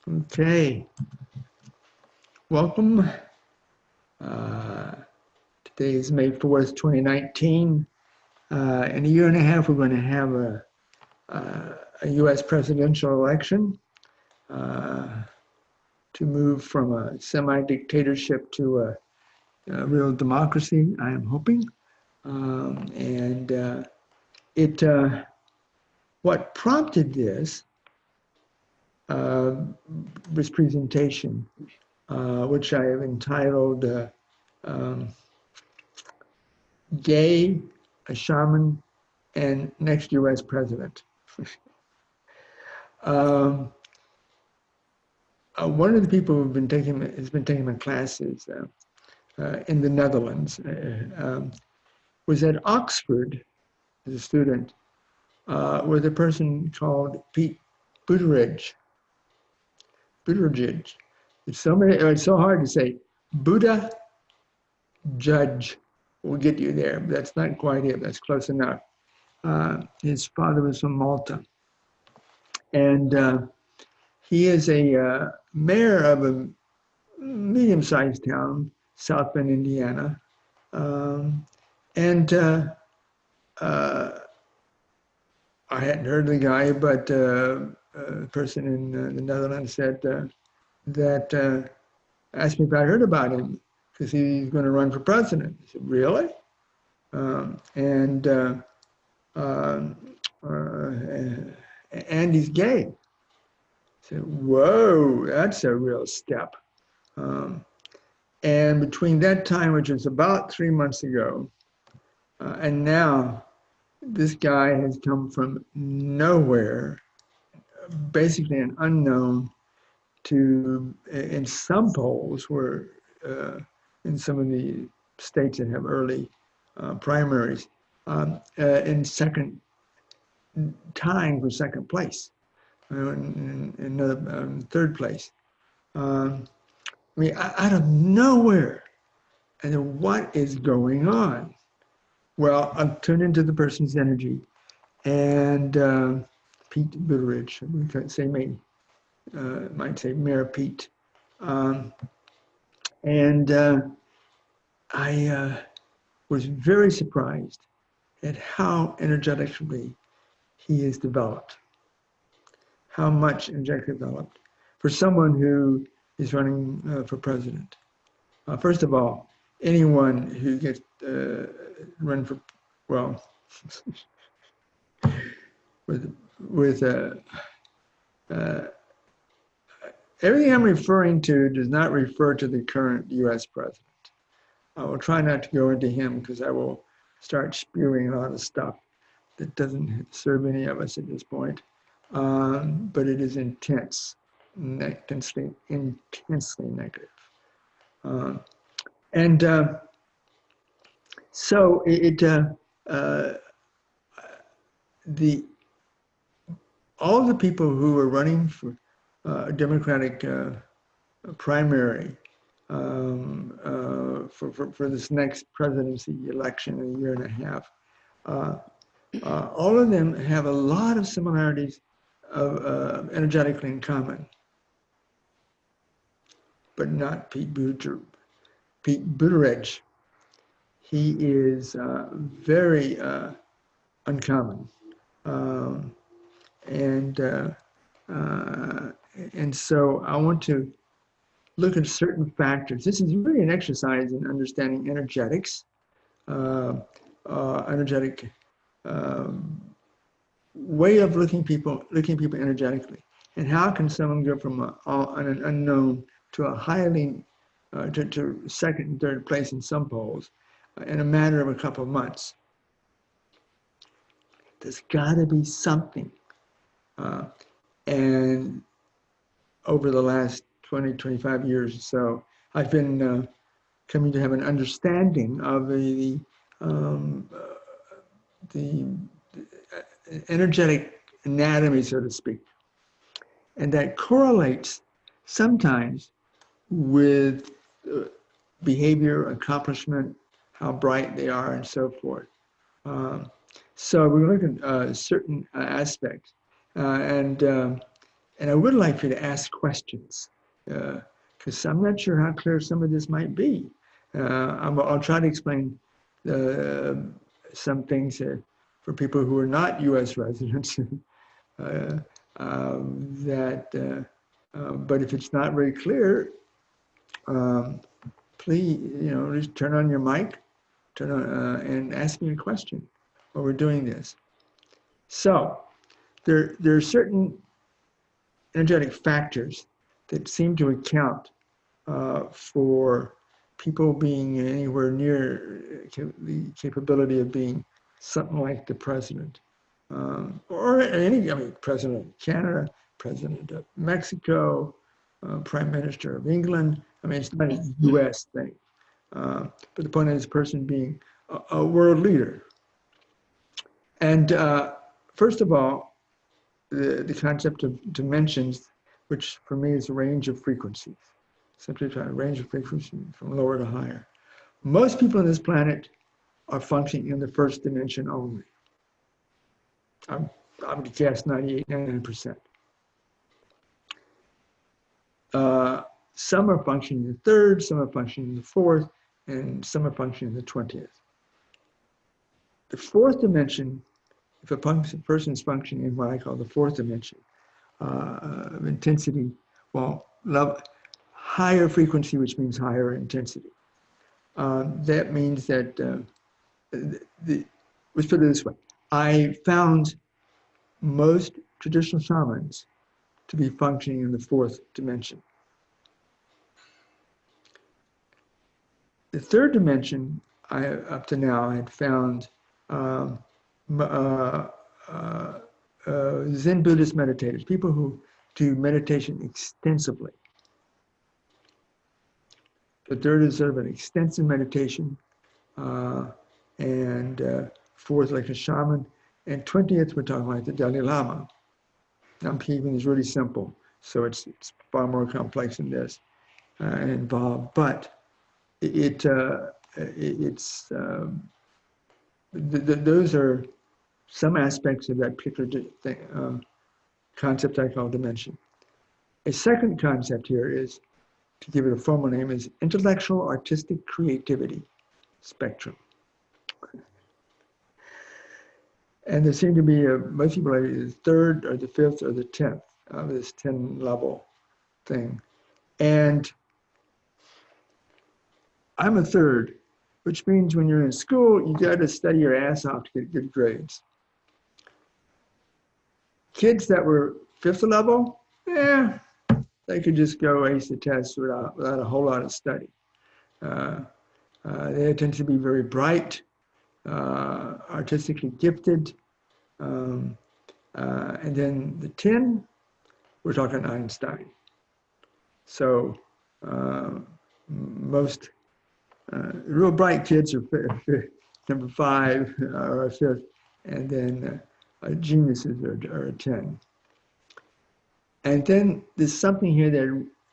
Okay, welcome. Today is May 4th, 2019. In a year and a half, we're going to have a U.S. presidential election to move from a semi-dictatorship to a real democracy, I am hoping. What prompted this presentation, which I have entitled Gay, a Shaman, and Next U.S. President. One of the people who've been has been taking my classes in the Netherlands was at Oxford as a student with a person called Pete Buttigieg. Buttigieg. It's so hard to say. Buddha Judge will get you there, but that's not quite it. That's close enough. His father was from Malta, and he is a mayor of a medium-sized town, South Bend, Indiana. I hadn't heard of the guy, but a person in the Netherlands said that asked me if I heard about him because he's going to run for president. I said, really? And he's gay. I said, whoa, that's a real step. And between that time, which was about 3 months ago, and now, this guy has come from nowhere, basically an unknown, to, in some polls, where in some of the states that have early primaries, in second, tying for second place, in another third place. I mean, out of nowhere. And then what is going on? Well, I've tuned into the person's energy, and Pete Buttigieg, we could say might say Mayor Pete, I was very surprised at how energetically he is developed, how much energetically developed for someone who is running for president. First of all, anyone who gets run for, well, with everything I'm referring to does not refer to the current U.S. president. I will try not to go into him because I will start spewing a lot of stuff that doesn't serve any of us at this point. But it is intensely negative. So all the people who are running for a Democratic primary for this next presidency election in a year and a half, all of them have a lot of similarities of energetically in common, but not Pete Buttigieg. Pete Buttigieg, he is very uncommon, and so I want to look at certain factors. This is really an exercise in understanding energetics, energetic way of looking people energetically, and how can someone go from an unknown to a highly to second and third place in some polls in a matter of a couple of months. There's got to be something. And over the last 20, 25 years or so, I've been coming to have an understanding of the energetic anatomy, so to speak. And that correlates sometimes with behavior, accomplishment, how bright they are, and so forth. So we're looking at certain aspects. And I would like for you to ask questions, because I'm not sure how clear some of this might be. I'll try to explain some things for people who are not U.S. residents. uh, but if it's not very clear, um, please, just turn on your mic, turn on, and ask me a question while we're doing this. So there are certain energetic factors that seem to account for people being anywhere near the capability of being something like the president, or any, president of Canada, president of Mexico, prime minister of England. It's not a U.S. thing, but the point of this person being a world leader. And first of all, the concept of dimensions, which for me is a range of frequencies, simply trying to range of frequencies from lower to higher. Most people on this planet are functioning in the first dimension only. I'm going to guess 98, 99%. Some are functioning in the third, some are functioning in the fourth, and some are functioning in the 20th. The fourth dimension, if a person is functioning in what I call the fourth dimension of intensity, higher frequency, which means higher intensity. That means that, let's put it this way. I found most traditional shamans to be functioning in the fourth dimension. The third dimension, up to now, I had found Zen Buddhist meditators, people who do meditation extensively. The third is sort of an extensive meditation, and fourth, like a shaman, and 20th, we're talking like the Dalai Lama. Now, I'm keeping this really simple, so it's far more complex than this and involved, but those are some aspects of that particular concept I call dimension. A second concept here is, to give it a formal name, is intellectual artistic creativity spectrum. And there seem to be most people are the third or the fifth or the 10th of this 10 level thing. And I'm a third, which means when you're in school, you got to study your ass off to get good grades. Kids that were fifth level, they could just go ace the test without a whole lot of study. They tend to be very bright, artistically gifted. And then the 10, we're talking Einstein. So most real bright kids are number 5 or a 5th, and then geniuses are a 10. And then there's something here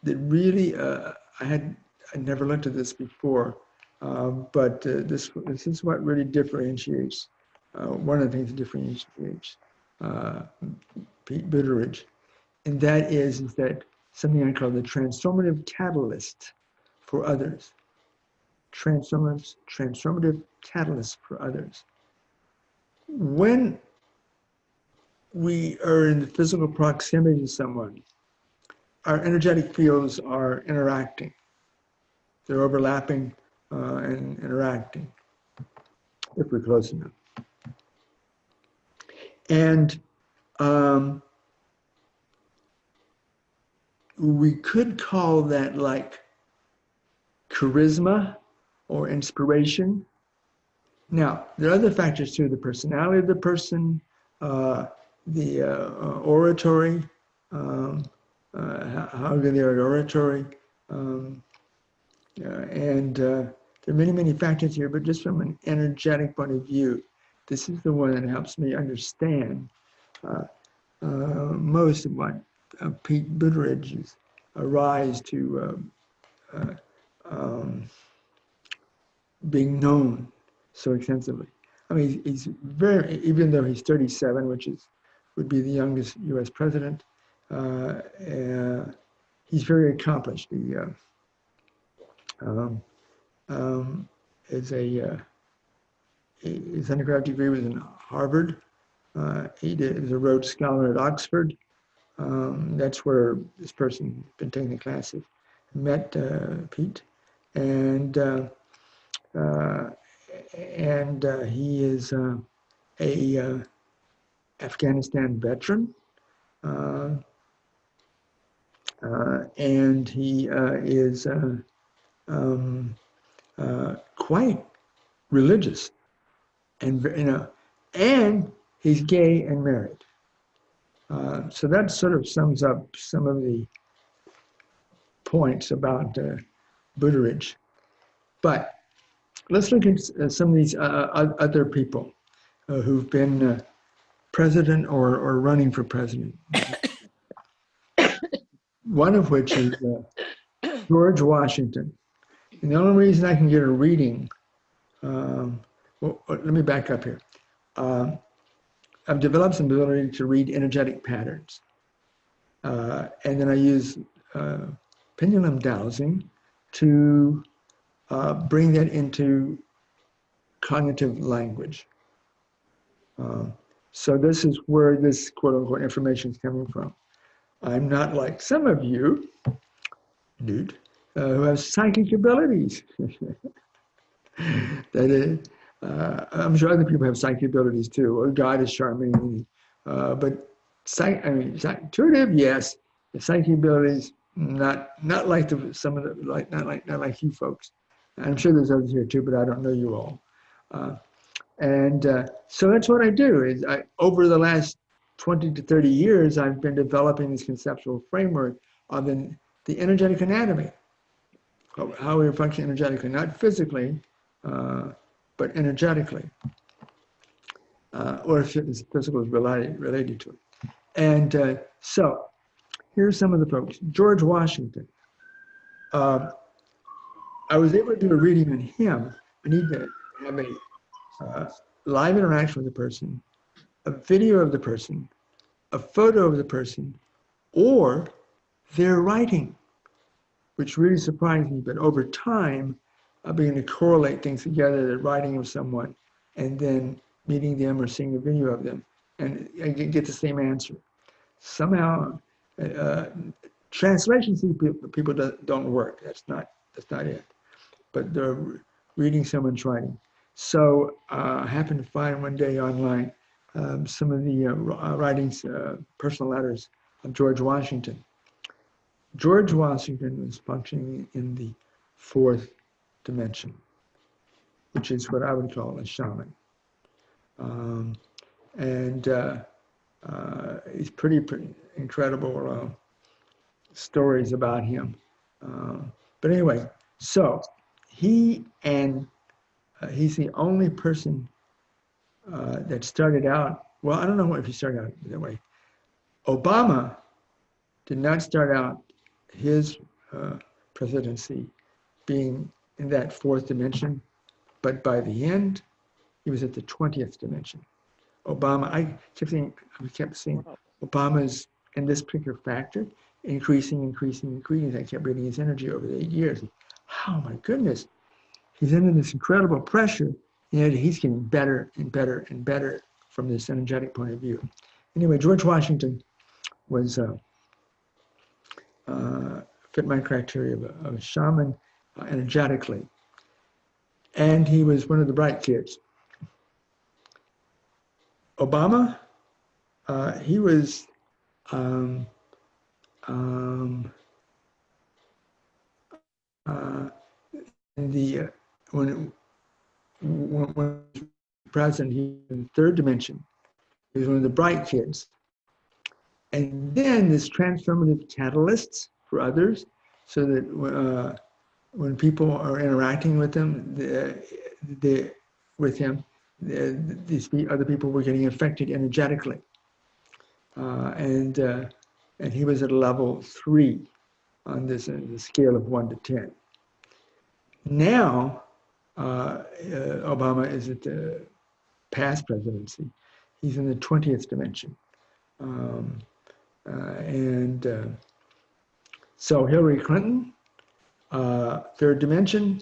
that really I never looked at this before, but this is what really differentiates. One of the things that differentiates Pete Buttigieg, and that is that something I call the transformative catalyst for others. Transformative catalyst for others. When we are in the physical proximity to someone, our energetic fields are interacting. They're overlapping and interacting, if we're close enough. And we could call that like charisma or inspiration. Now, there are other factors too: the personality of the person, the oratory, how good they are at oratory, and there are many, many factors here, but just from an energetic point of view, this is the one that helps me understand most of what Pete Buttigieg's rise to being known so extensively. I mean, he's very, even though he's 37, which would be the youngest U.S. president, He's very accomplished. He um, is his undergraduate degree was in Harvard. He is a Rhodes Scholar at Oxford. That's where this person has been taking the classes. Met Pete, and he is a Afghanistan veteran, and he is quite religious, and and he's gay and married. So that sort of sums up some of the points about Buttigieg. But let's look at some of these other people who've been president or running for president. One of which is George Washington. And the only reason I can get a reading, well, let me back up here. I've developed some ability to read energetic patterns. And then I use pendulum dowsing to bring that into cognitive language. So this is where this quote unquote information is coming from. I'm not like some of you, dude, who have psychic abilities. That is, I'm sure other people have psychic abilities too. Or God is Shaman, but intuitive, yes. The psychic abilities, not like some of the not like you folks. I'm sure there's others here too, but I don't know you all. So that's what I do. Is over the last 20 to 30 years, I've been developing this conceptual framework of the energetic anatomy, how we function energetically, not physically, but energetically, or if physical is related to it. And so here's some of the folks. George Washington. I was able to do a reading on him. I need to have a live interaction with the person, a video of the person, a photo of the person, or their writing, which really surprised me. But over time, I began to correlate things together, the writing of someone, and then meeting them or seeing a video of them, and I get the same answer. Somehow, translations people don't work. That's not it. But they're reading someone's writing. So I happened to find one day online some of the writings, personal letters of George Washington. George Washington was functioning in the fourth dimension, which is what I would call a shaman. He's pretty incredible stories about him. But anyway, so he's the only person that started out, well, I don't know if he started out that way. Obama did not start out his presidency being in that fourth dimension, but by the end, he was at the 20th dimension. Obama, I kept saying Obama's in this particular factor, increasing. I kept reading his energy over the 8 years. Oh my goodness, he's under this incredible pressure, and he's getting better and better and better from this energetic point of view. Anyway, George Washington was fit my criteria of a shaman energetically, and he was one of the bright kids. Obama, he was when president, he was in the third dimension. He was one of the bright kids. And then this transformative catalysts for others, so that when people are interacting with them, these other people were getting affected energetically. And he was at level 3 on this the scale of 1 to 10. Now, Obama is at the past presidency. He's in the 20th dimension. So Hillary Clinton, third dimension,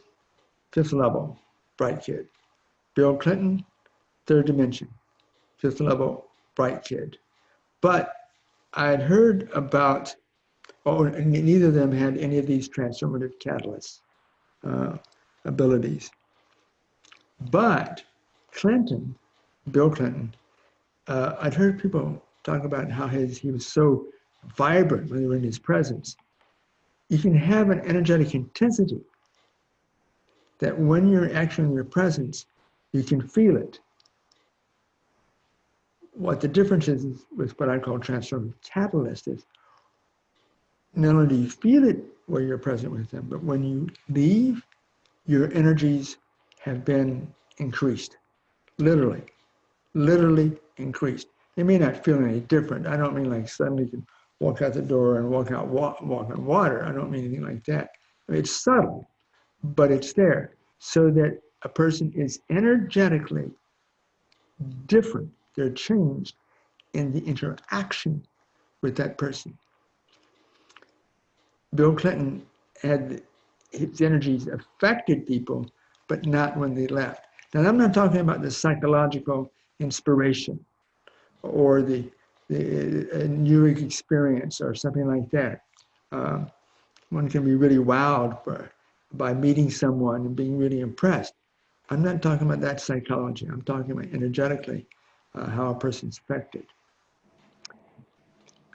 fifth level, bright kid. Bill Clinton, third dimension, fifth level, bright kid. But I'd heard about, neither of them had any of these transformative catalyst abilities. But Clinton, Bill Clinton, I'd heard people talk about how he was so vibrant when they were in his presence. You can have an energetic intensity that when you're actually in your presence, you can feel it. What the difference is with what I call transformative catalyst is not only do you feel it where you're present with them, but when you leave, your energies have been increased, literally increased. It may not feel any different. I don't mean like suddenly you can walk out the door and walk on water. I don't mean anything like that. I mean, it's subtle, but it's there so that a person is energetically different. They're changed in the interaction with that person. Bill Clinton had his energies affected people, but not when they left. Now, I'm not talking about the psychological inspiration or the new experience or something like that. One can be really wowed by meeting someone and being really impressed. I'm not talking about that psychology. I'm talking about energetically how a person's affected.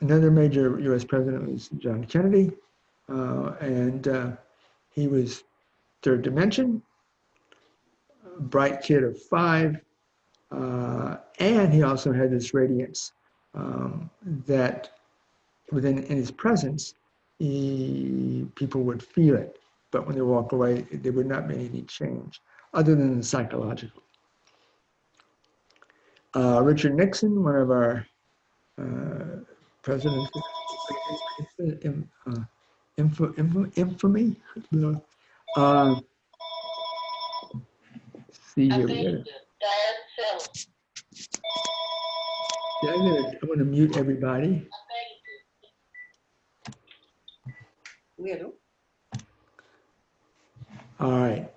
Another major U.S. president was John Kennedy, and he was third dimension, bright kid of 5, and he also had this radiance that in his presence, people would feel it, but when they walk away, there would not be any change other than the psychological. Richard Nixon, one of our presidents, infamy. See here, I'm going to mute everybody. All right.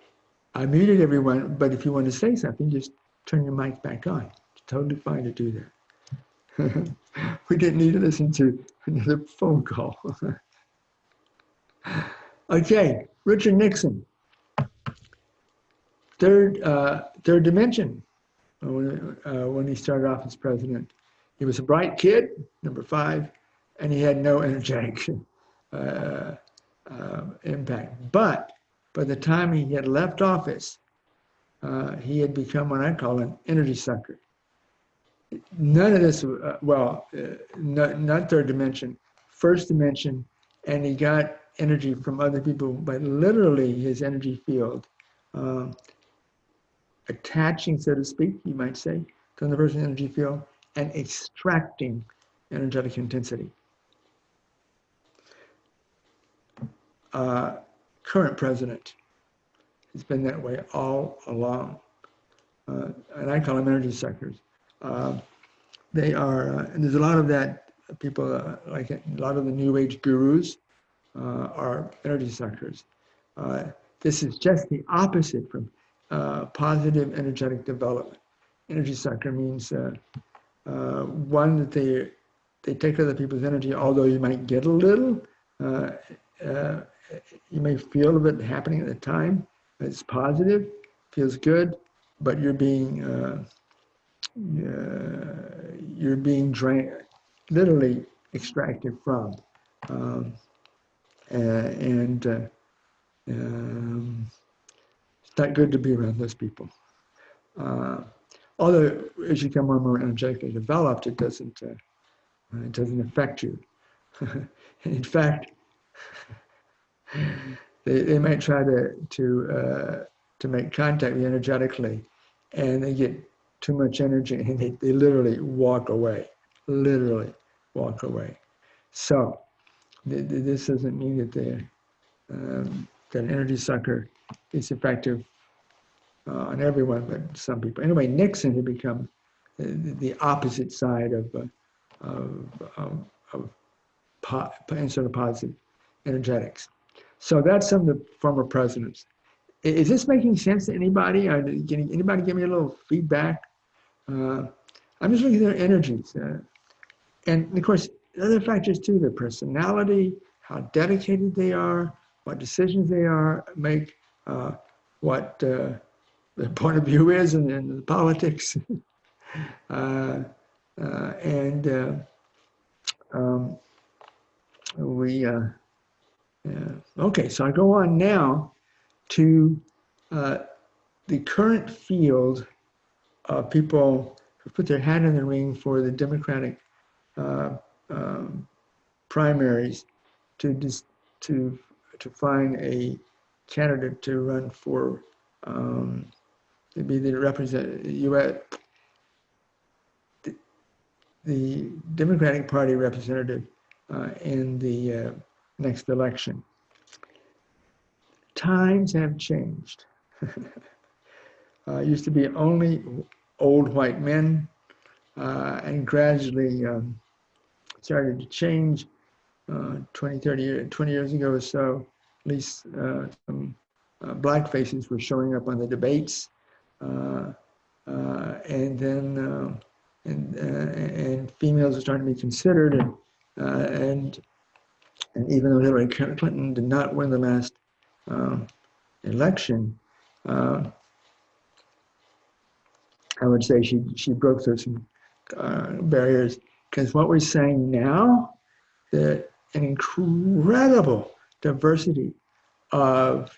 I muted everyone, but if you want to say something, just turn your mic back on. It's totally fine to do that. We didn't need to listen to another phone call. Okay, Richard Nixon, third dimension. When he started off as president, he was a bright kid, number 5, and he had no energetic impact. But by the time he had left office, he had become what I call an energy sucker. None of this, not third dimension, first dimension, and he got energy from other people by literally his energy field, attaching, so to speak, you might say, to the person's energy field and extracting energetic intensity. Current president has been that way all along. And I call them energy suckers. They are, and there's a lot of that, people like a lot of the new age gurus are energy suckers. This is just the opposite from positive energetic development. Energy sucker means one, that they take other people's energy, although you might get a little, you may feel of it happening at the time. It's positive, feels good, but you're being drained, literally extracted from, it's not good to be around those people. Although as you become more and more energetically developed, it doesn't affect you. In fact, they might try to make contact with you energetically, and they get too much energy, and they literally walk away. Literally walk away. So this doesn't mean that that an energy sucker is effective on everyone, but some people. Anyway, Nixon had become the opposite side of instead of positive energetics. So that's some of the former presidents. Is this making sense to anybody? Can anybody give me a little feedback? I'm just looking at their energies. And of course, other factors too, their personality, how dedicated they are, what decisions they make, what their point of view is in the politics. And we, okay, so I go on now to the current field of people who put their hat in the ring for the Democratic primaries to find a candidate to run for to be the represent U.S. the Democratic Party representative in the next election. Times have changed. Used to be only old white men, and gradually started to change 20 years ago or so. At least some black faces were showing up on the debates, and then and females are starting to be considered, and even though Hillary Clinton did not win the last election, I would say she broke through some barriers, because what we're saying now, an incredible diversity of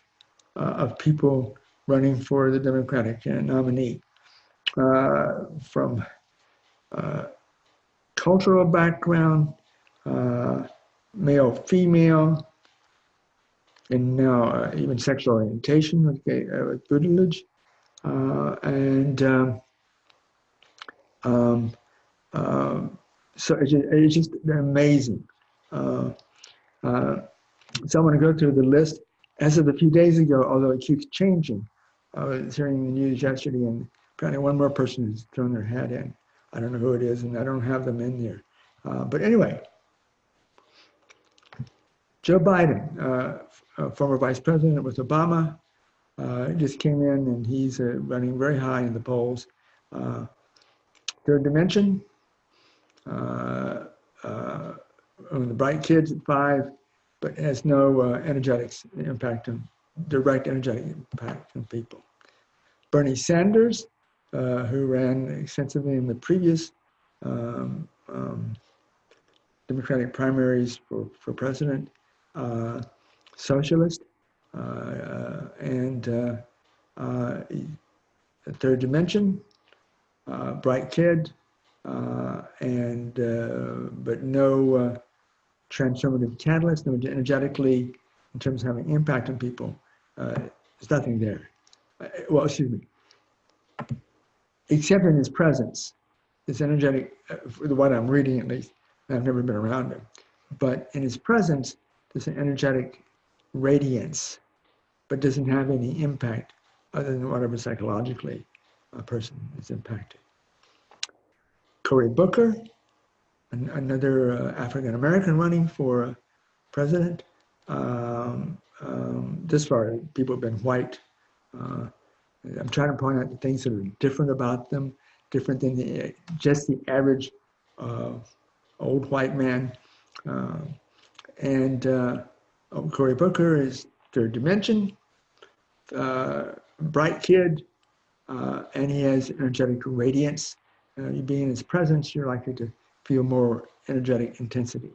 people running for the Democratic nominee, from cultural background, male, female, and now even sexual orientation with Buttigieg, so it's just amazing. So I'm going to go through the list. As of a few days ago, although it keeps changing, I was hearing the news yesterday, and apparently one more person has thrown their hat in. I don't know who it is, and I don't have them in there. But anyway, Joe Biden, former vice president with Obama, just came in, and he's running very high in the polls. Third dimension, the bright kids at 5, but has no energetics impact on direct energetic impact on people. Bernie Sanders, who ran extensively in the previous Democratic primaries for president, socialist, and third dimension, bright kid, and but no transformative catalyst, no energetically in terms of having impact on people. There's nothing there. Well, excuse me. Except in his presence, his energetic, for what I'm reading at least, I've never been around him, but in his presence, there's an energetic radiance, but doesn't have any impact other than whatever psychologically a person is impacted. Cory Booker, another African American running for president. This far, people have been white. I'm trying to point out the things that are different about them, different than just the average old white man. Cory Booker is third dimension, bright kid, and he has energetic radiance. You being in his presence, you're likely to feel more energetic intensity.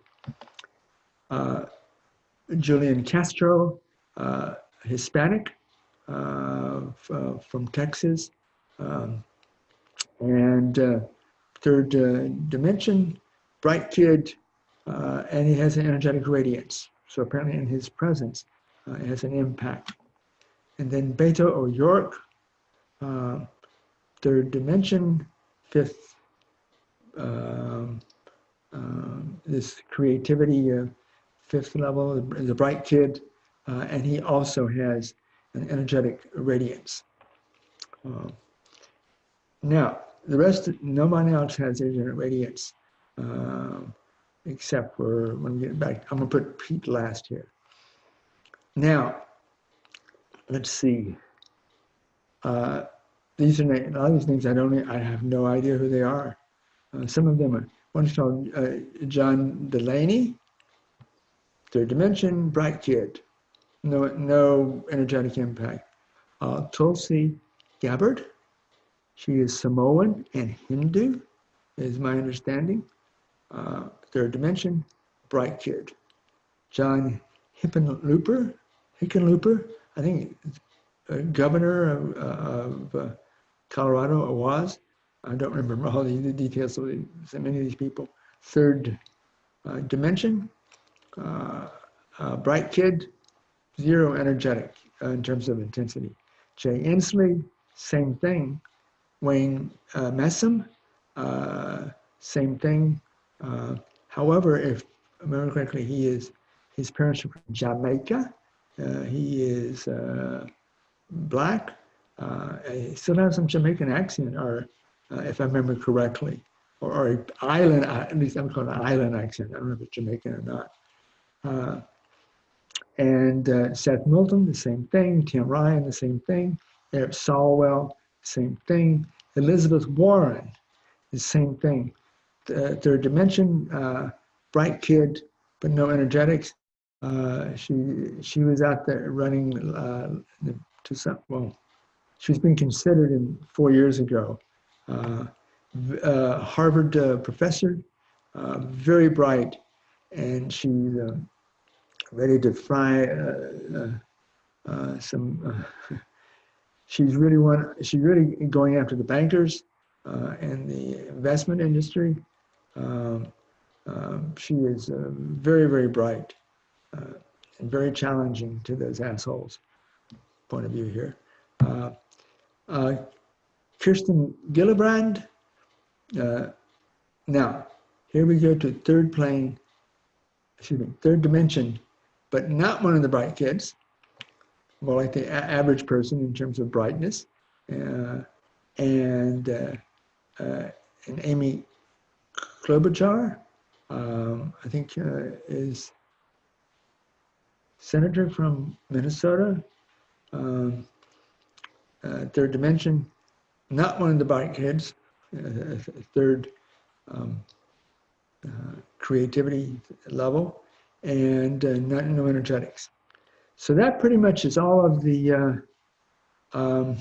Julian Castro, Hispanic, from Texas, and third dimension, bright kid, and he has an energetic radiance. So apparently in his presence, it has an impact. And then Beto O'Rourke, third dimension, fifth, this creativity, fifth level, is a bright kid, and he also has an energetic radiance. Now, the rest, nobody else has energetic radiance. except for when we get back. I'm going to put Pete last here. Now, let's see. These are a lot of these names I have no idea who they are. Some of them are. One is called John Delaney, third dimension, bright kid, no energetic impact. Tulsi Gabbard, she is Samoan and Hindu, is my understanding. Third dimension, bright kid. John Hickenlooper, I think governor of Colorado, or was. I don't remember all the details of so many of these people. Third dimension, bright kid, zero energetic in terms of intensity. Jay Inslee, same thing. Wayne Messam, same thing. However, if I remember correctly, his parents are from Jamaica. He is black. He still has some Jamaican accent, or if I remember correctly, or island, at least I'm calling it an island accent. I don't know if it's Jamaican or not. And Seth Milton, the same thing. Tim Ryan, the same thing. Eric Solwell, same thing. Elizabeth Warren, the same thing. Third dimension, bright kid, but no energetics. She was out there running to some, well, she was being considered 4 years ago. Harvard professor, very bright, and she's ready to fry some. She's really going after the bankers and the investment industry. She is very, very bright and very challenging to those assholes. Point of view here. Kirsten Gillibrand. Now, here we go to third dimension, but not one of the bright kids, more like the average person in terms of brightness. And Amy Klobuchar, I think is senator from Minnesota. Third dimension, not one of the bright kids. Third creativity level, and no energetics. So that pretty much is all of the, well,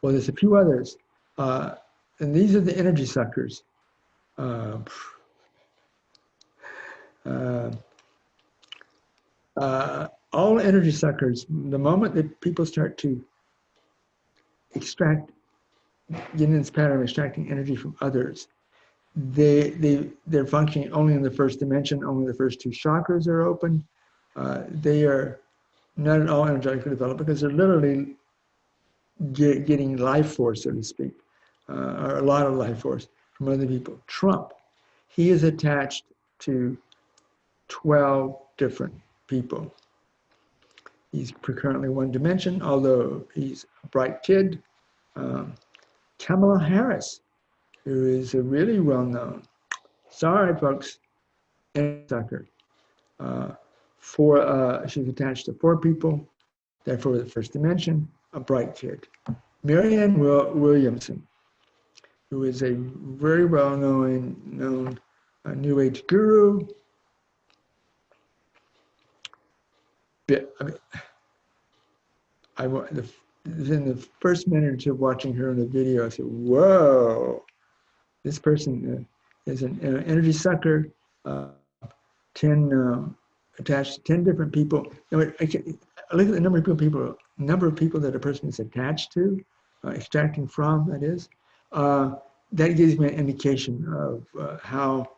there's a few others. And these are the energy suckers. All energy suckers, the moment that people start to get in this pattern of extracting energy from others, they're functioning only in the first dimension, only the first two chakras are open. They are not at all energetically developed because they're literally getting life force, so to speak, or a lot of life force from other people. Trump, he is attached to 12 different people. He's currently one dimension, although he's a bright kid. Kamala Harris, who is a really well-known, sorry folks, energy sucker. She's attached to 4 people, therefore the first dimension, a bright kid. Marianne Williamson, who is a very well-known New Age guru. In the first minute of watching her in the video, I said, whoa, this person is an energy sucker, 10 attached to 10 different people. I look at the number of people that a person is attached to, extracting from, that is. That gives me an indication of how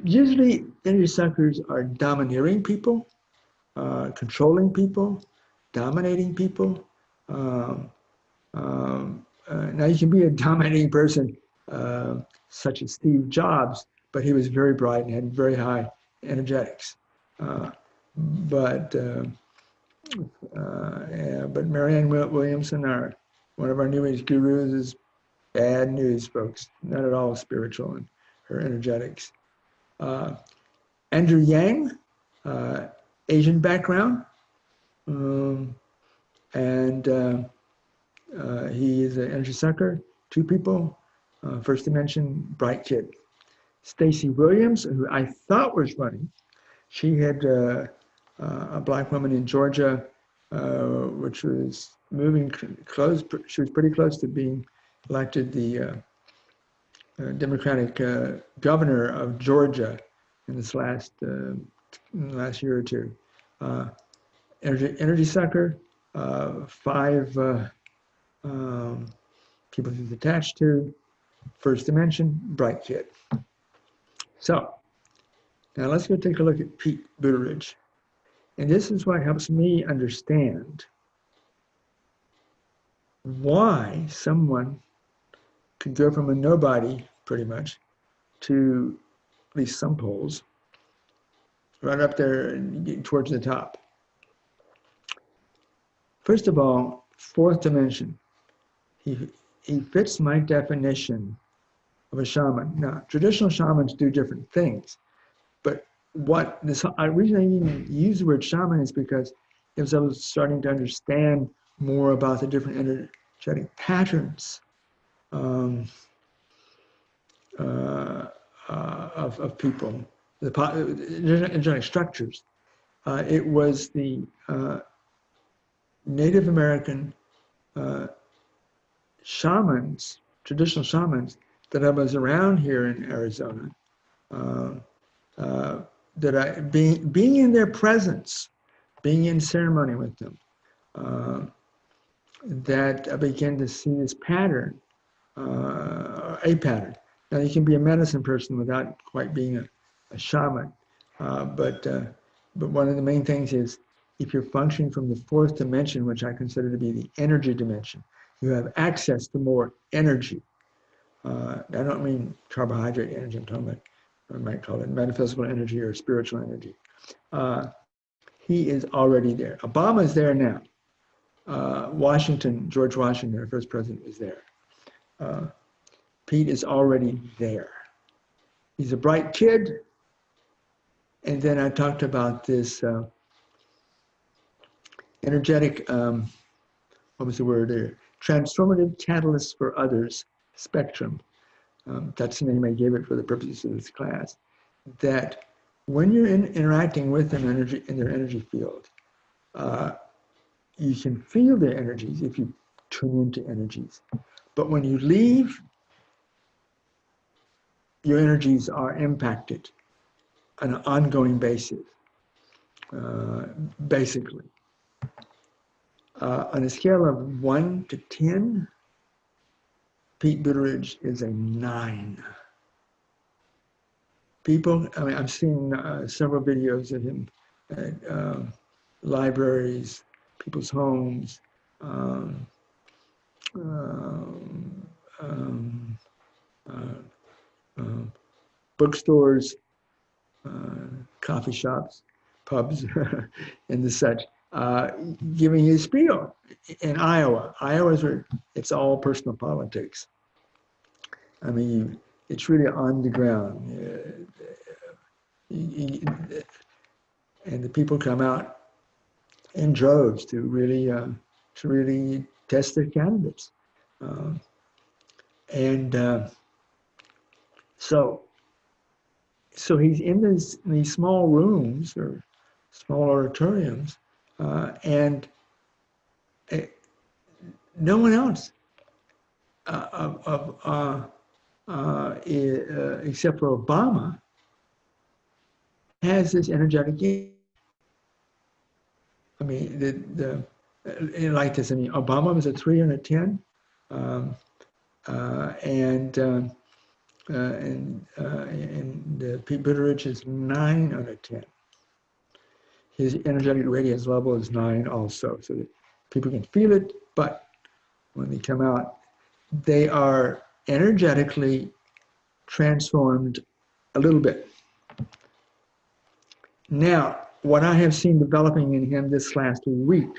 usually energy suckers are domineering people, controlling people, dominating people. Now you can be a dominating person such as Steve Jobs, but he was very bright and had very high energetics. But Marianne Williamson, one of our New Age gurus, is bad news, folks. Not at all spiritual in her energetics. Andrew Yang, Asian background, and he is an energy sucker. 2 people, first dimension, bright kid. Stacy Williams, who I thought was funny. She had a black woman in Georgia, which was moving close. She was pretty close to being elected the Democratic governor of Georgia in this last year or two. Energy sucker, 5 people he's attached to, first dimension, bright kid. So now let's go take a look at Pete Buttigieg. And this is what helps me understand why someone could go from a nobody, pretty much, to at least some polls, right up there and get towards the top. First of all, 4th dimension. He fits my definition of a shaman. Now, traditional shamans do different things, but the reason I even use the word shaman is because as I was starting to understand more about the different energetic patterns of people, the energetic structures. It was the Native American shamans, traditional shamans, that I was around here in Arizona, that being in their presence, being in ceremony with them, that I began to see this pattern, a pattern. Now, you can be a medicine person without quite being a shaman, but one of the main things is if you're functioning from the 4th dimension, which I consider to be the energy dimension, you have access to more energy. I don't mean carbohydrate energy, I'm talking about, I might call it metaphysical energy or spiritual energy. He is already there. Obama is there now. George Washington, our first president, is there. Pete is already there. He's a bright kid. And then I talked about this energetic, what was the word there? Transformative catalyst for others spectrum. That's the name I gave it for the purposes of this class. That when you're interacting with them in their energy field, you can feel their energies if you tune into energies. But when you leave, your energies are impacted on an ongoing basis, basically. On a scale of 1 to 10, Pete Buttigieg is a 9. People, I mean, I've seen several videos of him at libraries, people's homes, bookstores, coffee shops, pubs, and the such, giving his spiel in Iowa. Iowa's where it's all personal politics. I mean, it's really on the ground. And the people come out in droves to really test their candidates. So he's in these small rooms or small auditoriums, and no one else except for Obama has this energetic. I mean, like this. I mean, Obama was a 3 and a 10, and Pete Buttigieg is 9 out of 10. His energetic radiance level is 9 also, so that people can feel it, but when they come out, they are energetically transformed a little bit. Now, what I have seen developing in him this last week,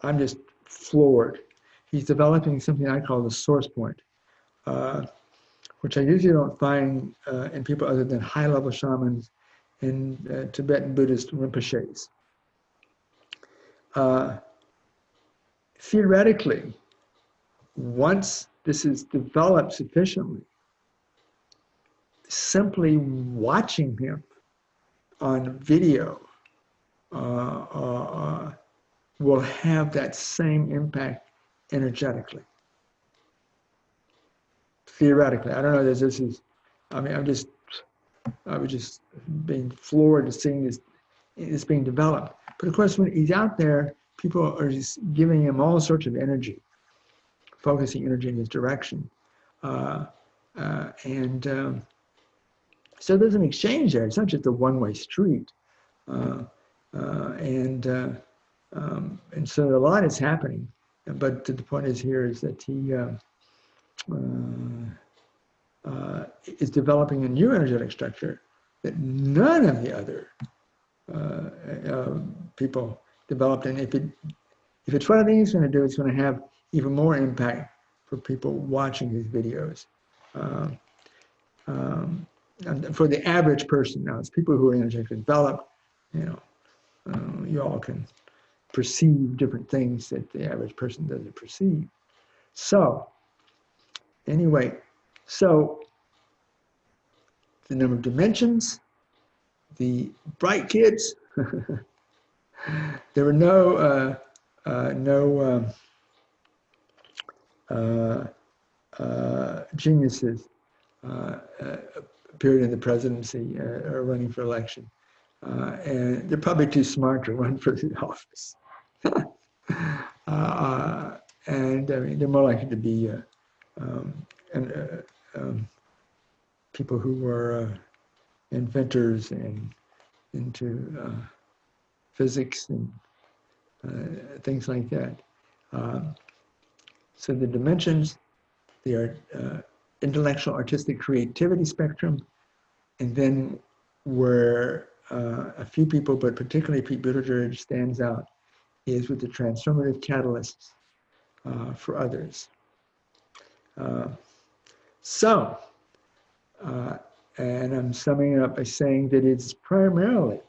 I'm just floored. He's developing something I call the source point, which I usually don't find in people other than high-level shamans and Tibetan Buddhist Rinpoches. Theoretically, once this is developed sufficiently, simply watching him on video will have that same impact energetically. Theoretically, I don't know that this is, I mean, I was just being floored to seeing this being developed. But of course, when he's out there, people are just giving him all sorts of energy, focusing energy in his direction. So there's an exchange there. It's not just a one-way street. And so a lot is happening. But the point is here is that he is developing a new energetic structure that none of the other people developed. And if it's what I think he's going to do, it's going to have even more impact for people watching his videos. And for the average person, now it's people who are energetically developed, you all can perceive different things that the average person doesn't perceive. So, anyway, so the number of dimensions, the bright kids, there were no geniuses appeared in the presidency or running for election. And they're probably too smart to run for the office. And I mean, they're more likely to be people who were inventors and into physics and things like that. So the dimensions, the intellectual, artistic creativity spectrum, and then where a few people, but particularly Pete Buttigieg, stands out, is with the transformative catalysts for others. And I'm summing it up by saying that it's primarily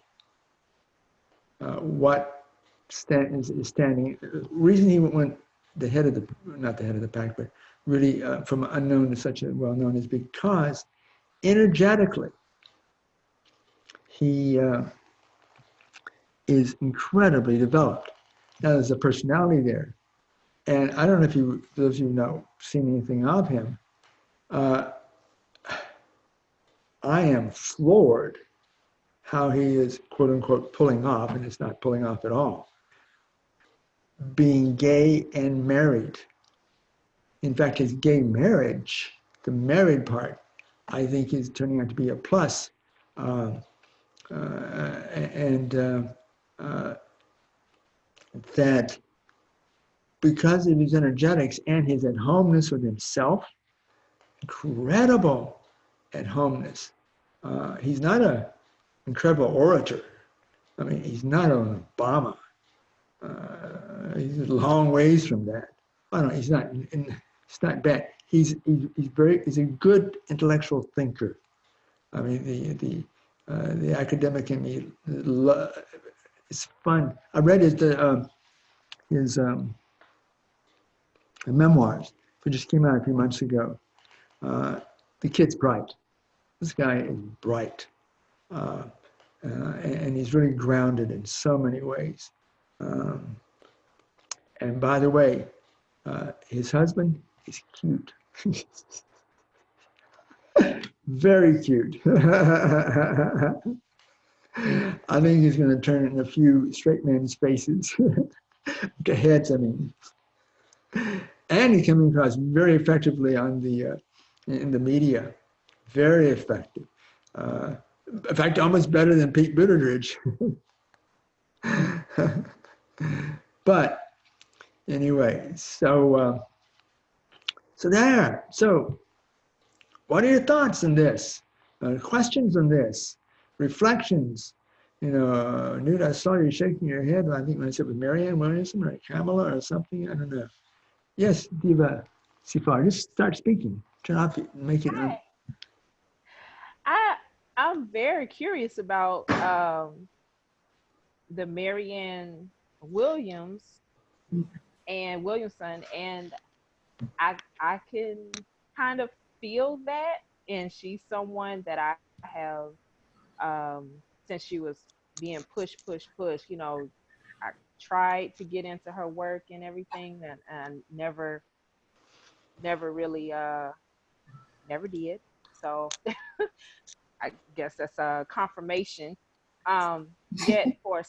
what is standing. The reason he went the head of the, not the head of the pack, but really from unknown to such a well-known is because energetically, he is incredibly developed. Now, there's a personality there. And I don't know if you, those of you know, seen anything of him. I am floored how he is, quote unquote, pulling off, and it's not pulling off at all, being gay and married. In fact, his gay marriage, the married part, I think is turning out to be a plus. That because of his energetics and his at-homeness with himself, incredible at-homeness. He's not an incredible orator. I mean, he's not an Obama. He's a long ways from that. I don't know, he's not, it's not bad. He's a good intellectual thinker. I mean, the academic in me, it's fun. I read his memoirs, which just came out a few months ago. The kid's bright. This guy is bright. And he's really grounded in so many ways. And by the way, his husband is cute. Very cute. I think he's going to turn in a few straight men's faces. To heads, I mean. And he's coming across very effectively on the in the media. Very effective. In fact, almost better than Pete Buttigieg. But anyway, so there. So what are your thoughts on this? Questions on this? Reflections? You know, Newt, I saw you shaking your head. I think when I said with Marianne Williamson or Kamala or something. I don't know. Yes, Diva. Sifar, just start speaking. Turn off, make it on. I I'm very curious about the Marianne Williams and Williamson, and I can kind of feel that, and she's someone that I have since she was being pushed. You know, I tried to get into her work and everything, and never really never did. So I guess that's a confirmation. Yet for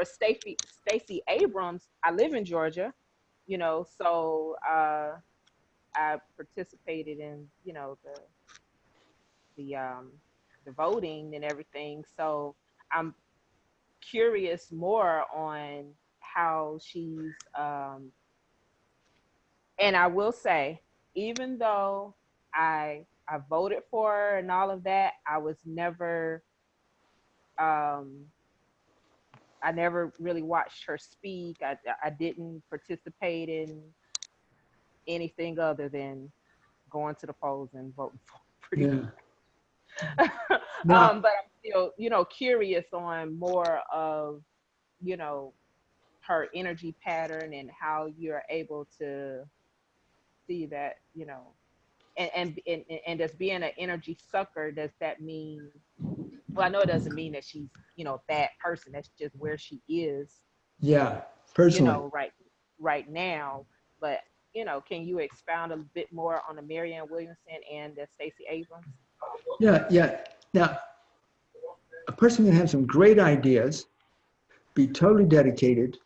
Stacey Abrams, I live in Georgia, you know, so I participated in, you know, the um the voting and everything. So I'm curious more on how she's and I will say, even though I voted for her and all of that, um I never really watched her speak. I didn't participate in anything other than going to the polls and voting for pretty Yeah. much. Now, But I'm still, you know, curious on more of, you know, her energy pattern and how you're able to see that, you know, and as being an energy sucker, does that mean, well, I know it doesn't mean that she's, you know, a bad person. That's just where she is, yeah, you personally. know, right now. But, you know, can you expound a bit more on the Marianne Williamson and the Stacey Abrams? Yeah, yeah. Now, a person can have some great ideas, be totally dedicated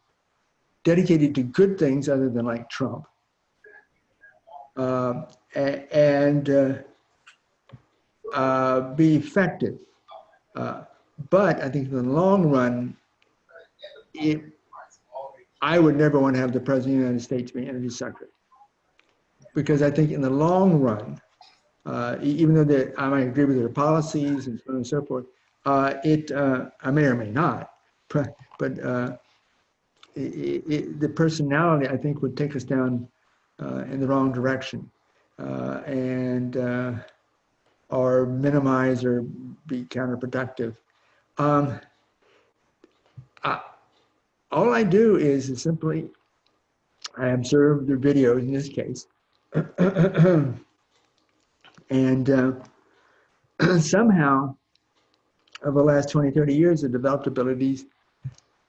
to good things other than like Trump, uh, and be effective. Uh, but I think in the long run, it, I would never want to have the president of the United States be an energy secretary because I think in the long run, even though I might agree with their policies and so on and so forth, I may or may not, but the personality I think would take us down in the wrong direction, and or minimize or be counterproductive. Um, I, all I do is simply I observe the videos in this case, and somehow over the last 20, 30 years, I've developed abilities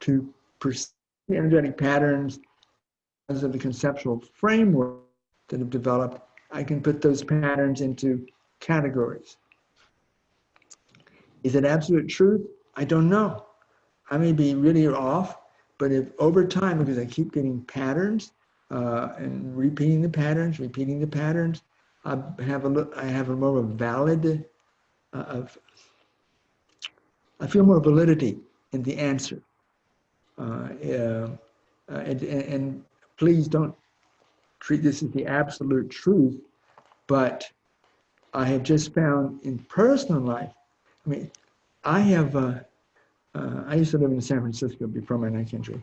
to perceive energetic patterns because of the conceptual framework that have developed. I can put those patterns into categories. Is it absolute truth? I don't know. I may be really off, but if over time, because I keep getting patterns and repeating the patterns, I have a more valid, of, I feel more validity in the answer. Uh, and please don't treat this as the absolute truth, but I have just found in personal life, I mean, I have, I used to live in San Francisco before my ninth injury,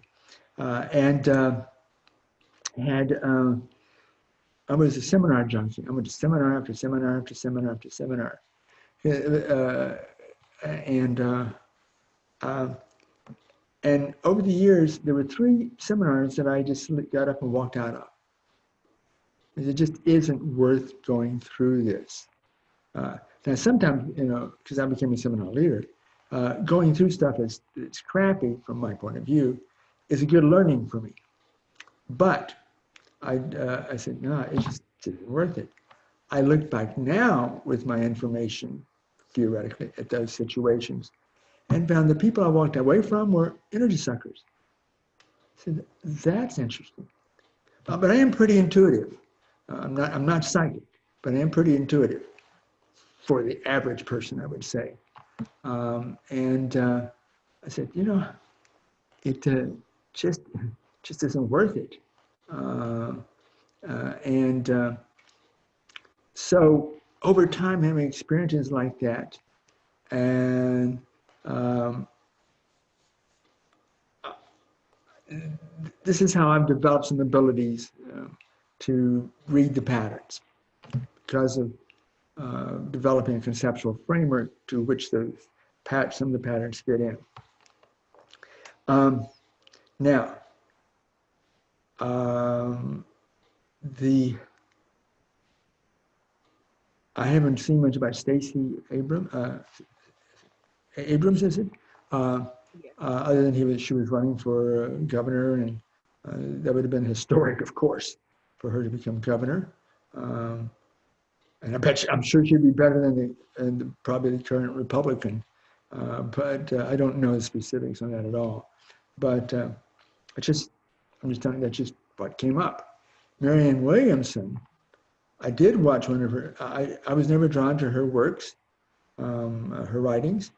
and had, I was a seminar junkie. I went to seminar after seminar after seminar after seminar. Uh, and, uh, uh, and over the years, there were 3 seminars that I just got up and walked out of. It just isn't worth going through this. Now, sometimes, you know, because I became a seminar leader, going through stuff it's crappy from my point of view is a good learning for me. But I said, no, it just isn't worth it. I look back now with my information, theoretically, at those situations and found the people I walked away from were energy suckers. I said, that's interesting. But I am pretty intuitive. I'm not psychic, but I am pretty intuitive for the average person, I would say. And I said, you know, it just just isn't worth it. Uh, and so over time, having experiences like that, and um, this is how I've developed some abilities to read the patterns because of developing a conceptual framework to which some of the patterns fit in. Now, I haven't seen much about Stacey Abrams, is it? Other than she was running for governor, and that would have been historic, of course, for her to become governor. And I'm sure she'd be better than probably the current Republican, but I don't know the specifics on that at all. But I'm just telling you that's just what came up. Marianne Williamson, I did watch one of her. I was never drawn to her works, her writings,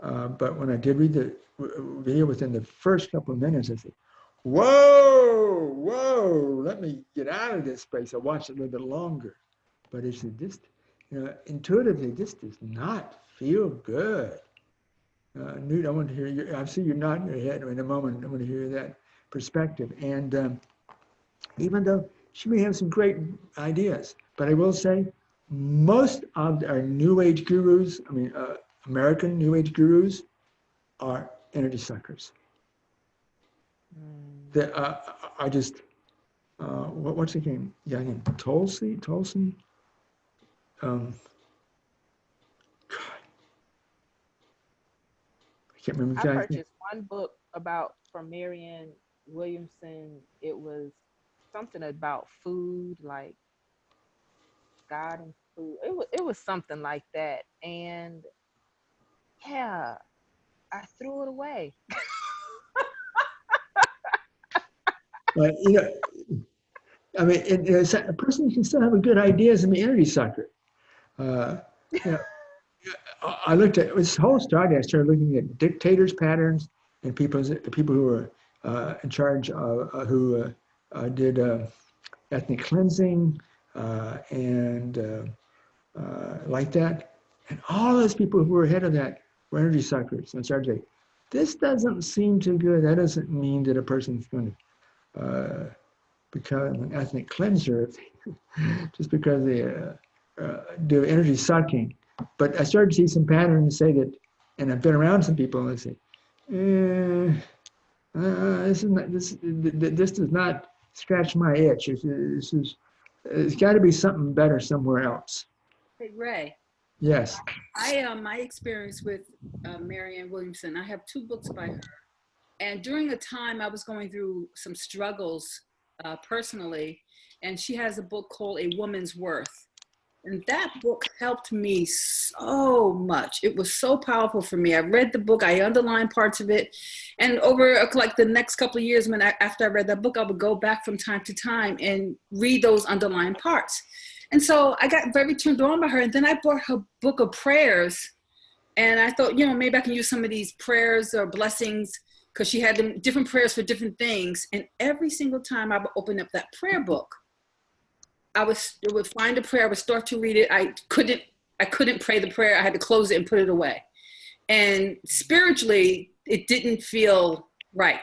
but when I did read the video within the first couple of minutes, I said, whoa, let me get out of this space. I watched it a little bit longer. But it's just, intuitively, this does not feel good. Newt, I want to hear I see you nodding your head in a moment. I want to hear that perspective. And even though she may have some great ideas, but I will say, most of our New Age gurus, American New Age gurus, are energy suckers. They are just, what's the name? Yeah, named Tolson. God, I can't remember. I purchased one book from Marianne Williamson. It was something about food, like God and food. It was something like that, and yeah, I threw it away. But a person can still have a good idea as an energy sucker. I looked at this whole study. I started looking at dictators' patterns and people who were in charge who did ethnic cleansing and like that. And all those people who were ahead of that were energy suckers. And I started saying, this doesn't seem too good. That doesn't mean that a person's going to become an ethnic cleanser just because they do energy sucking. But I started to see some patterns say that, and I've been around some people and they say, this does not scratch my itch. It's got to be something better somewhere else. Hey, Ray. Yes. My experience with Marianne Williamson, I have 2 books by her. And during a time I was going through some struggles personally, and she has a book called A Woman's Worth. And that book helped me so much. It was so powerful for me. I read the book, I underlined parts of it. And over like the next couple of years, after I read that book, I would go back from time to time and read those underlined parts. And so I got very turned on by her. And then I bought her book of prayers. And I thought, maybe I can use some of these prayers or blessings, because she had different prayers for different things. And every single time I would open up that prayer book, I would find a prayer, I would start to read it. I couldn't pray the prayer. I had to close it and put it away. And spiritually, it didn't feel right,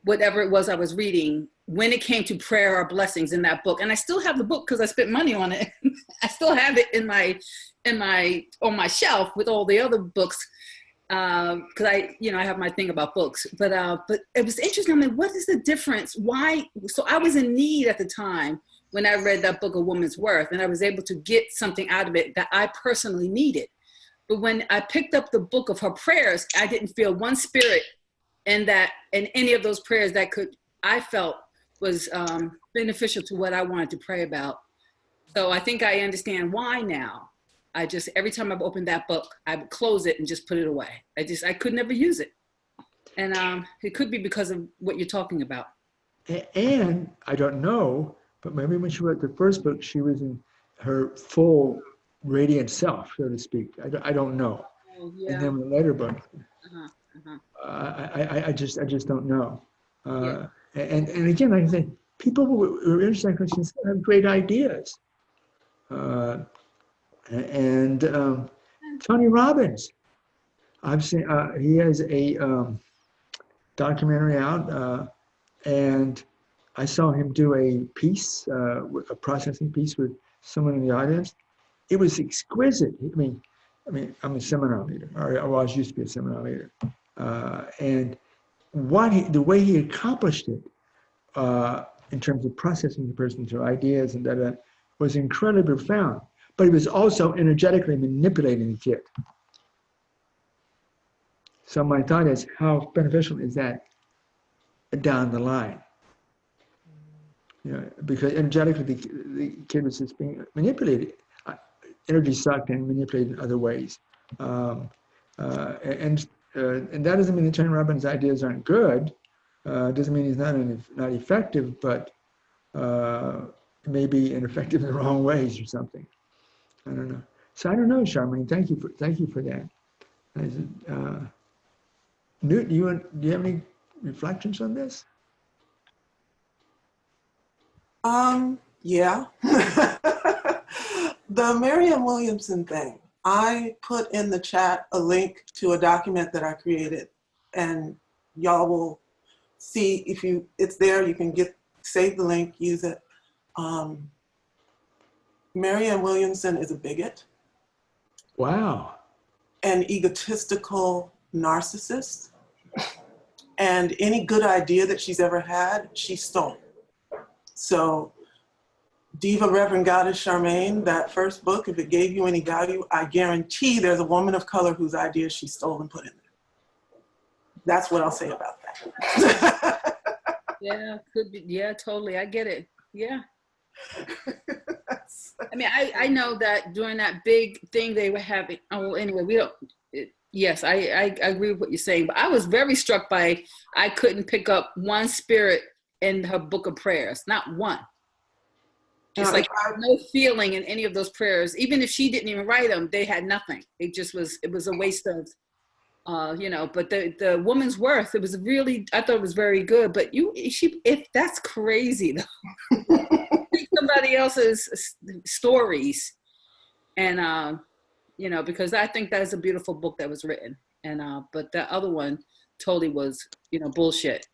whatever it was I was reading, when it came to prayer or blessings in that book. And I still have the book because I spent money on it. I still have it on my shelf with all the other books, because I have my thing about books. But it was interesting. I mean, what is the difference? Why? So I was in need at the time when I read that book, A Woman's Worth, and I was able to get something out of it that I personally needed. But when I picked up the book of her prayers, I didn't feel one spirit in any of those prayers I felt was beneficial to what I wanted to pray about. So I think I understand why now. Every time I've opened that book, I would close it and just put it away. I could never use it. And it could be because of what you're talking about. And I don't know, but maybe when she wrote the first book, she was in her full radiant self, so to speak. I don't know. Oh, yeah. And then the later book, I just don't know. And again, like I said, people who are interested in still have great ideas. And Tony Robbins, I've seen, he has a documentary out, and I saw him do a piece, a processing piece with someone in the audience. It was exquisite. I'm a seminar leader, or I was used to be a seminar leader, and the way he accomplished it in terms of processing the person through ideas and that was incredibly profound. But he was also energetically manipulating the kid. So my thought is, how beneficial is that down the line? Because energetically the kid was just being manipulated, energy sucked and manipulated in other ways. And that doesn't mean that Tony Robbins' ideas aren't good. Doesn't mean he's not effective, but maybe ineffective in the wrong ways or something. I don't know. So I don't know, Charmaine. Thank you for that. Newt, do you have any reflections on this? Yeah. The Marianne Williamson thing. I put in the chat a link to a document that I created, and y'all will see it's there. You can save the link, use it. Marianne Williamson is a bigot. Wow. An egotistical narcissist. And any good idea that she's ever had, she stole. So Diva Reverend Goddess Charmaine, that first book, if it gave you any value, I guarantee there's a woman of color whose ideas she stole and put in there. That's what I'll say about that. Yeah, could be. Yeah, totally. I get it. Yeah. I mean, I know that during that big thing they were having, oh, anyway, yes, I agree with what you're saying, but I was very struck by, I couldn't pick up one spirit in her book of prayers, not one. It's like no feeling in any of those prayers. Even if she didn't even write them, they had nothing. It was a waste of, but the woman's worth, I thought it was very good, but if that's crazy though. Somebody else's stories, and because I think that is a beautiful book that was written, and but that other one totally was bullshit.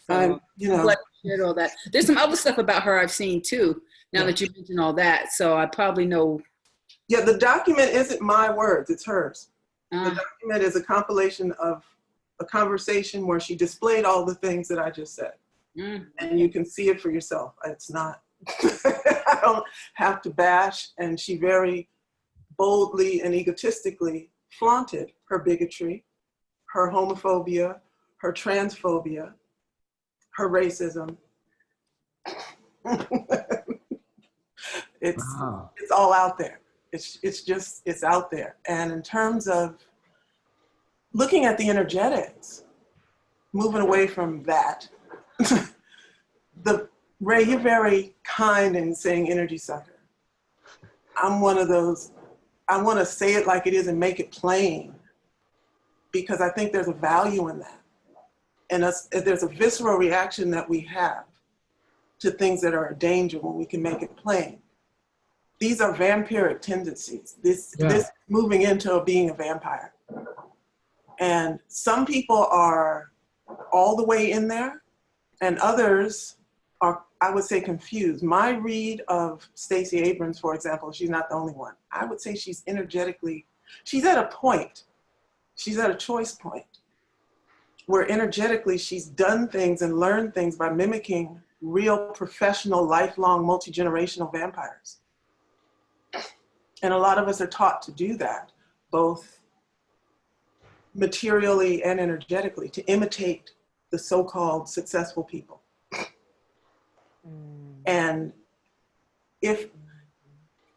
So, shit, all that. There's some other stuff about her I've seen too. Now that you mentioned all that, so I probably know. Yeah, the document isn't my words; it's hers. The document is a compilation of a conversation where she displayed all the things that I just said, and you can see it for yourself. It's not. I don't have to bash, and she very boldly and egotistically flaunted her bigotry, her homophobia, her transphobia, her racism. It's all out there. It's out there. And in terms of looking at the energetics, moving away from that, Ray, you're very kind in saying energy sucker. I'm one of those, I want to say it like it is and make it plain, because I think there's a value in that. And there's a visceral reaction that we have to things that are a danger when we can make it plain. These are vampiric tendencies. This moving into being a vampire. And some people are all the way in there, and others are, I would say, confused. My read of Stacey Abrams, for example, she's not the only one. I would say she's energetically, she's at a point, she's at a choice point where energetically she's done things and learned things by mimicking real professional, lifelong, multi-generational vampires. And a lot of us are taught to do that, both materially and energetically, to imitate the so-called successful people. And if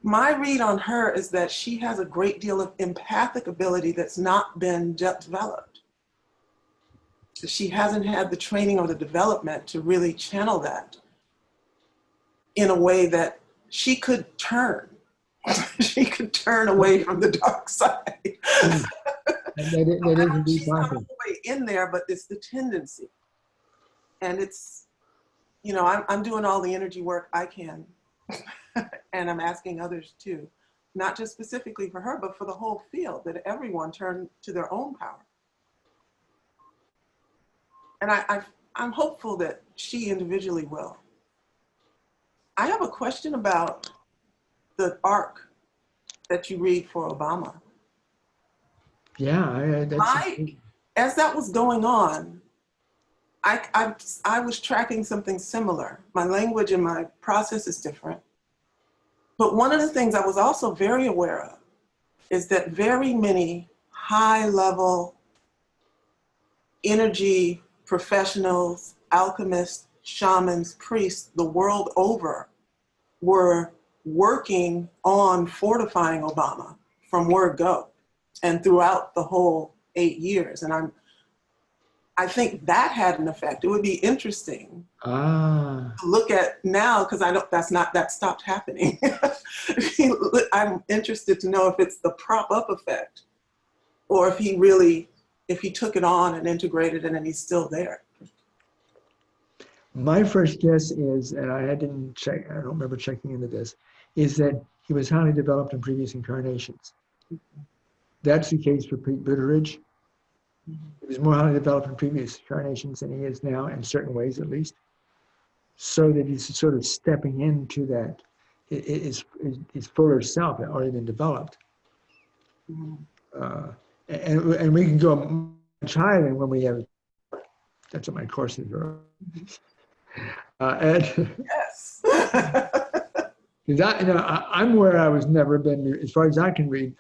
my read on her is that she has a great deal of empathic ability that's not been developed. She hasn't had the training or the development to really channel that in a way that she could turn. She could turn away from the dark side. That is indeed she's not all possible. the way in there, but it's the tendency. And it's, I'm doing all the energy work I can. And I'm asking others too, not just specifically for her, but for the whole field, that everyone turn to their own power. And I'm hopeful that she individually will. I have a question about the arc that you read for Obama. Yeah, As that was going on, I was tracking something similar. My language and my process is different. But one of the things I was also very aware of is that very many high-level energy professionals, alchemists, shamans, priests, the world over were working on fortifying Obama from word go and throughout the whole 8 years. And I think that had an effect. It would be interesting to look at now, because I know that stopped happening. I'm interested to know if it's the prop up effect or if he took it on and integrated it and he's still there. My first guess is, and I didn't check, I don't remember checking into this, is that he was highly developed in previous incarnations. That's the case for Pete Buttigieg. He was more highly developed in previous incarnations than he is now, in certain ways at least. So that he's sort of stepping into that. His fuller self had already been developed. And we can go much higher than when we have, that's what my courses are. Yes. I'm where I was never been, as far as I can read,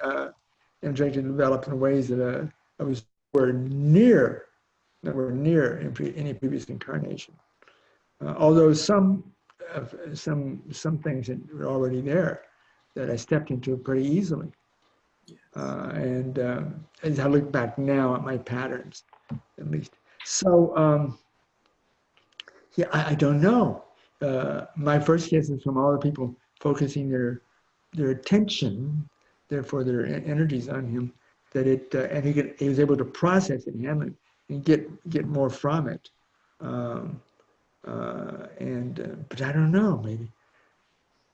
and trying to develop in ways that I was nowhere near in any previous incarnation. Although some things that were already there that I stepped into pretty easily. And as I look back now at my patterns, at least. So, yeah, I don't know. My first guess is from all the people focusing their attention, therefore their energies on him, that and he was able to process it and handle it and get more from it. But I don't know, maybe.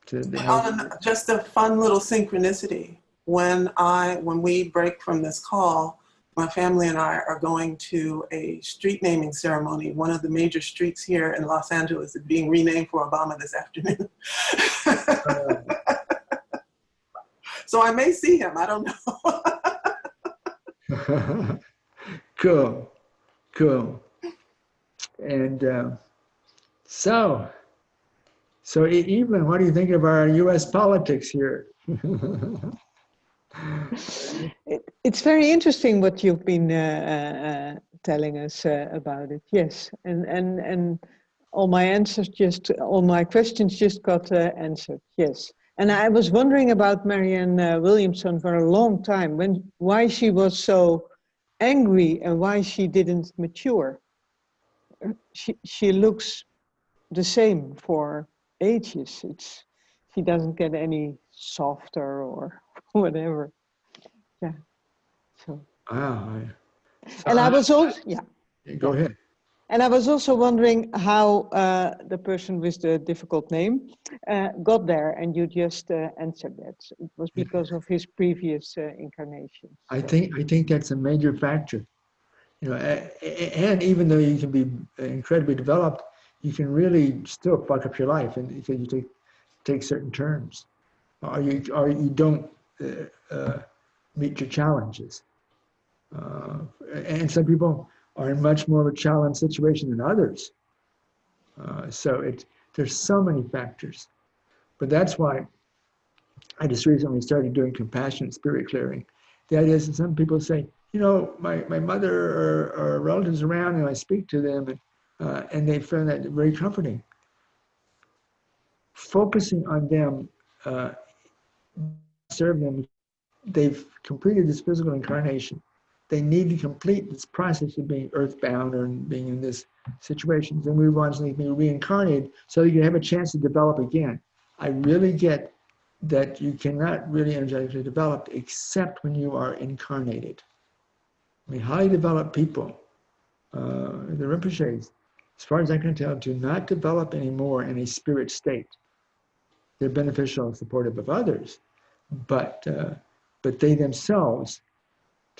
Just a fun little synchronicity. When we break from this call, my family and I are going to a street naming ceremony. One of the major streets here in Los Angeles is being renamed for Obama this afternoon. So I may see him, I don't know. Cool. And so Evelyn, what do you think of our U.S. politics here? It's very interesting what you've been telling us about it. Yes, and all my questions just got answered. Yes, and I was wondering about Marianne Williamson for a long time, why she was so angry and why she didn't mature. She looks the same for ages. She doesn't get any softer or whatever. Yeah. So. Wow. And I was also Go ahead. And I was also wondering how the person with the difficult name got there, and you just answered that. It was because of his previous incarnation. I think that's a major factor. And even though you can be incredibly developed, you can really still fuck up your life, and because you take certain turns, or you don't meet your challenges. And some people are in much more of a challenged situation than others. So there's so many factors. But that's why I just recently started doing compassionate spirit clearing. The idea is that some people say, my mother or relatives around, and I speak to them, and they find that very comforting. Focusing on them, serve them, they've completed this physical incarnation. They need to complete this process of being earthbound or being in this situation. Then move on to being reincarnated so you can have a chance to develop again. I really get that you cannot really energetically develop except when you are incarnated. I mean, highly developed people, the Rinpoches, as far as I can tell, do not develop anymore in a spirit state. They're beneficial and supportive of others, but they themselves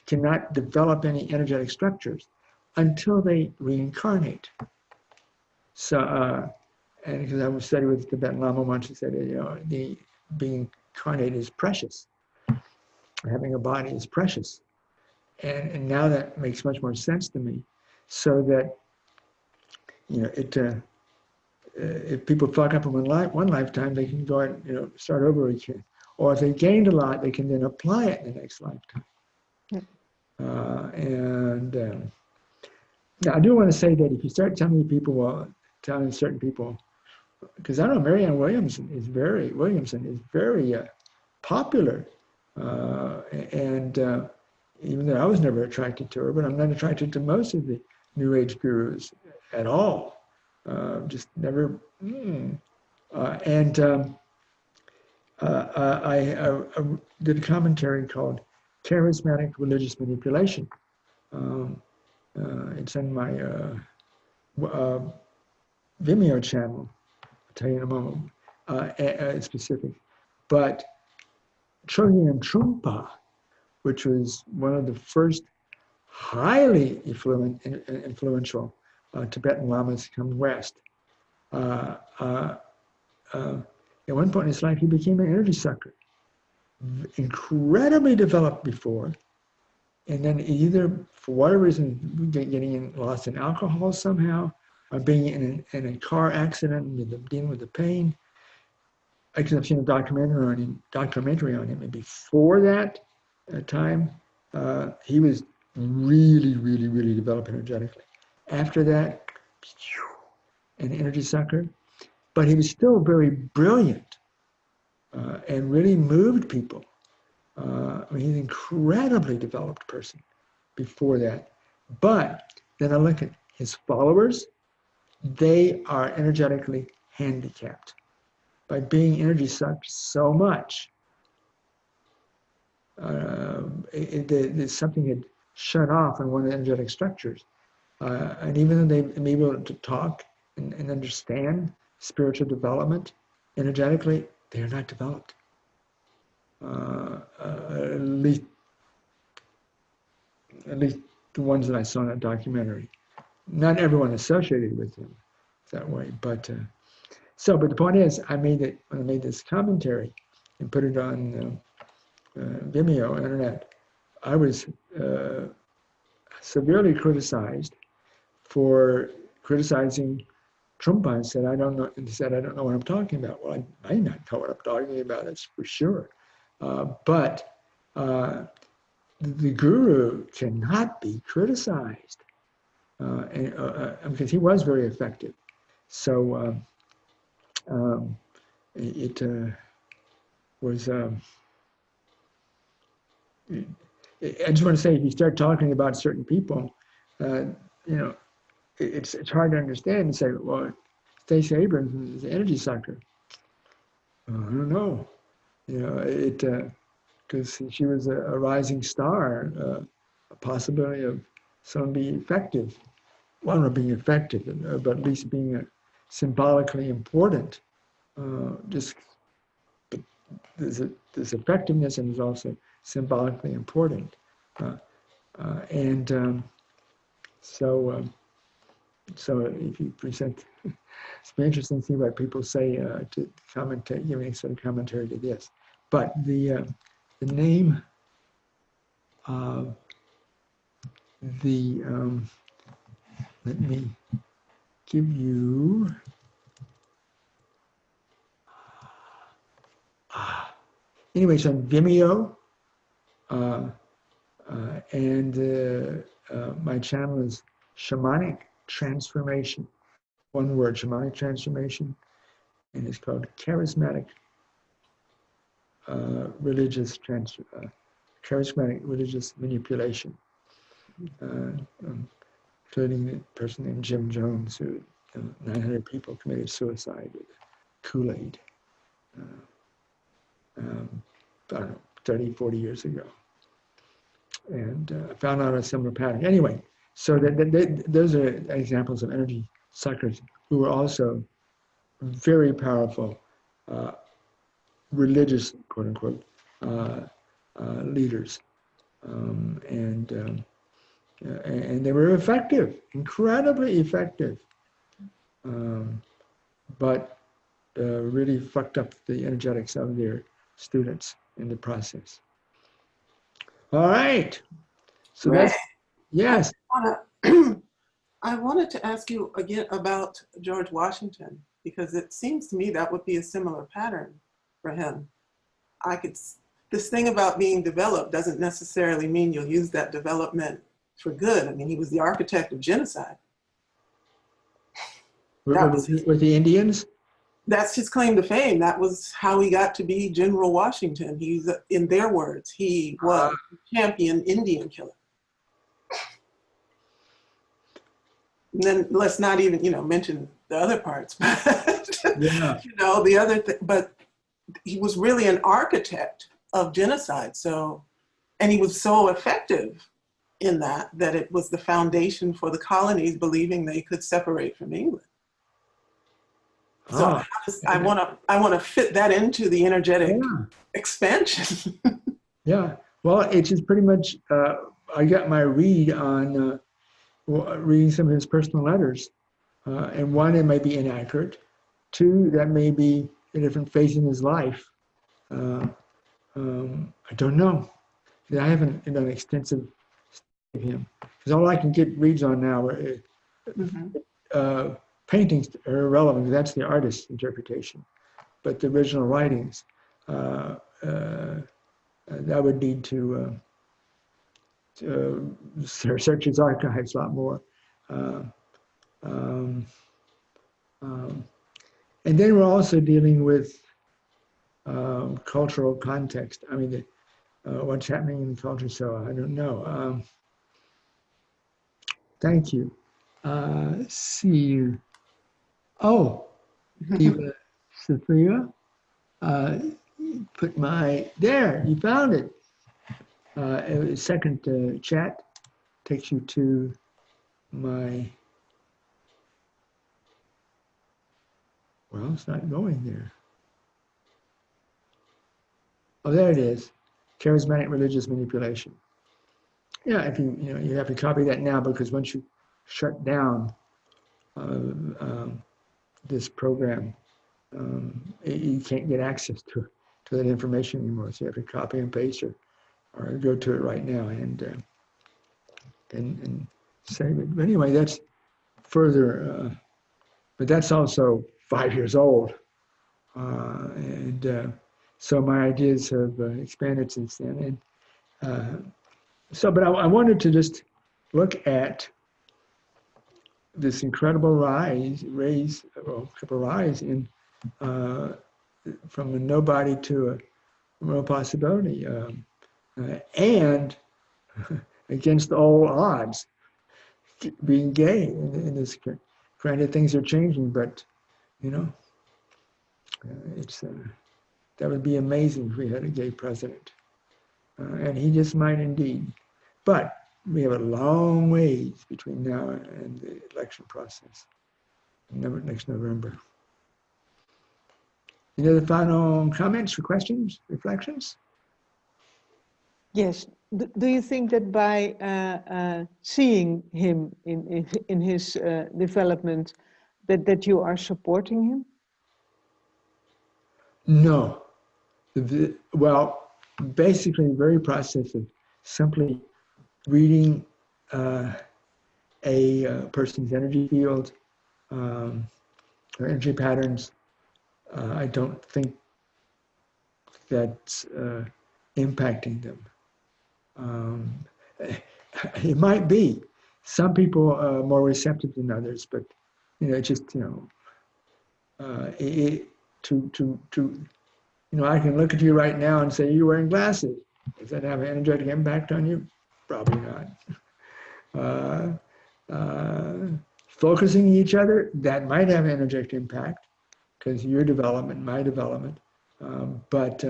cannot develop any energetic structures until they reincarnate. So, and because I was studying with the Tibetan Lama once, he said, the being incarnate is precious. Having a body is precious. And now that makes much more sense to me. So that, if people fuck up in one lifetime, they can go and, start over again. Or if they gained a lot, they can then apply it in the next lifetime. Now I do want to say that if you start telling certain people, because I know Marianne Williamson is very popular, and even though I was never attracted to her, but I'm not attracted to most of the New Age gurus at all. Just never. I did a commentary called "Charismatic Religious Manipulation." It's in my Vimeo channel. I'll tell you in a moment. It's specific, but Chogyam Trungpa, which was one of the first highly influential Tibetan lamas to come west. At one point in his life, he became an energy sucker, incredibly developed before, and then either, for whatever reason, getting lost in alcohol somehow, or being in a car accident and dealing with the pain. Actually, I've seen a documentary on him, and before that time, he was really, really, really developed energetically. After that, an energy sucker, but he was still very brilliant and really moved people. He's an incredibly developed person before that. But then I look at his followers, they are energetically handicapped by being energy sucked so much. There's something had shut off in one of the energetic structures. And even though they may be able to talk and understand spiritual development, energetically, they are not developed. At least the ones that I saw in that documentary. Not everyone associated with him that way, but but the point is, when I made this commentary and put it on Vimeo, internet, I was severely criticized for criticizing Trungpa and said, I don't know what I'm talking about. Well, I not know what I'm talking about, that's for sure. But the guru cannot be criticized, because he was very effective. So it was. I just want to say, if you start talking about certain people, it's hard to understand and say, well, Stacey Abrams is an energy sucker. I don't know, because she was a rising star, a possibility of someone being effective. Well, not being effective, but at least being symbolically important. This effectiveness, and is also symbolically important. So if you present, it's been interesting to see what people say to commentate, giving sort of commentary to this. But the name of the let me give you. Anyway, it's on Vimeo, and my channel is Shamanic Transformation. One word, Shamanic Transformation, and it's called Charismatic Religious Manipulation, including a person named Jim Jones, who 900 people committed suicide with Kool-Aid. I don't know, 30, 40 years ago. And I found out a similar pattern. Anyway, so those are examples of energy suckers who were also very powerful religious, quote unquote, leaders. And they were effective, incredibly effective. but really fucked up the energetics of their students in the process. All right. So Ray, that's, yes. I wanted to ask you again about George Washington, because it seems to me that would be a similar pattern for him. This thing about being developed doesn't necessarily mean you'll use that development for good. I mean, he was the architect of genocide. With the Indians? That's his claim to fame. That was how he got to be General Washington. He's, in their words, he was a champion Indian killer. And then let's not even, mention the other parts. Yeah. The other thing, but he was really an architect of genocide. So, and he was so effective in that it was the foundation for the colonies believing they could separate from England. So I want to fit that into the energetic expansion. Yeah. Well, it's just pretty much, I got my read on reading some of his personal letters. And one, it may be inaccurate. Two, that may be a different phase in his life. I don't know. I haven't done extensive study of him. Because all I can get reads on now are paintings are irrelevant. That's the artist's interpretation. But the original writings, that would need to search his archives a lot more. And then we're also dealing with cultural context. I mean, what's happening in the culture, so I don't know. Thank you. See you. Oh, Eva Sophia, put there, you found it. Second chat takes you to my, well, it's not going there. Oh, there it is. Charismatic religious manipulation. Yeah, if you have to copy that now, because once you shut down this program, you can't get access to that information anymore. So you have to copy and paste or go to it right now and save it. But anyway, that's further, but that's also 5 years old. So my ideas have expanded since then. But I wanted to just look at this incredible rise in from a nobody to a real possibility, and against all odds, being gay in this. Granted, things are changing, but it's that would be amazing if we had a gay president, and he just might indeed. But we have a long ways between now and the election process, next November. Any other final comments or questions, reflections? Yes. Do you think that by seeing him in his development, that you are supporting him? No. Well, basically, the very process of simply reading a person's energy field or energy patterns, I don't think that's impacting them. It might be. Some people are more receptive than others, but I can look at you right now and say, you're wearing glasses. Does that have an energetic impact on you? Probably not. Focusing each other, that might have an energetic impact because your development, my development, but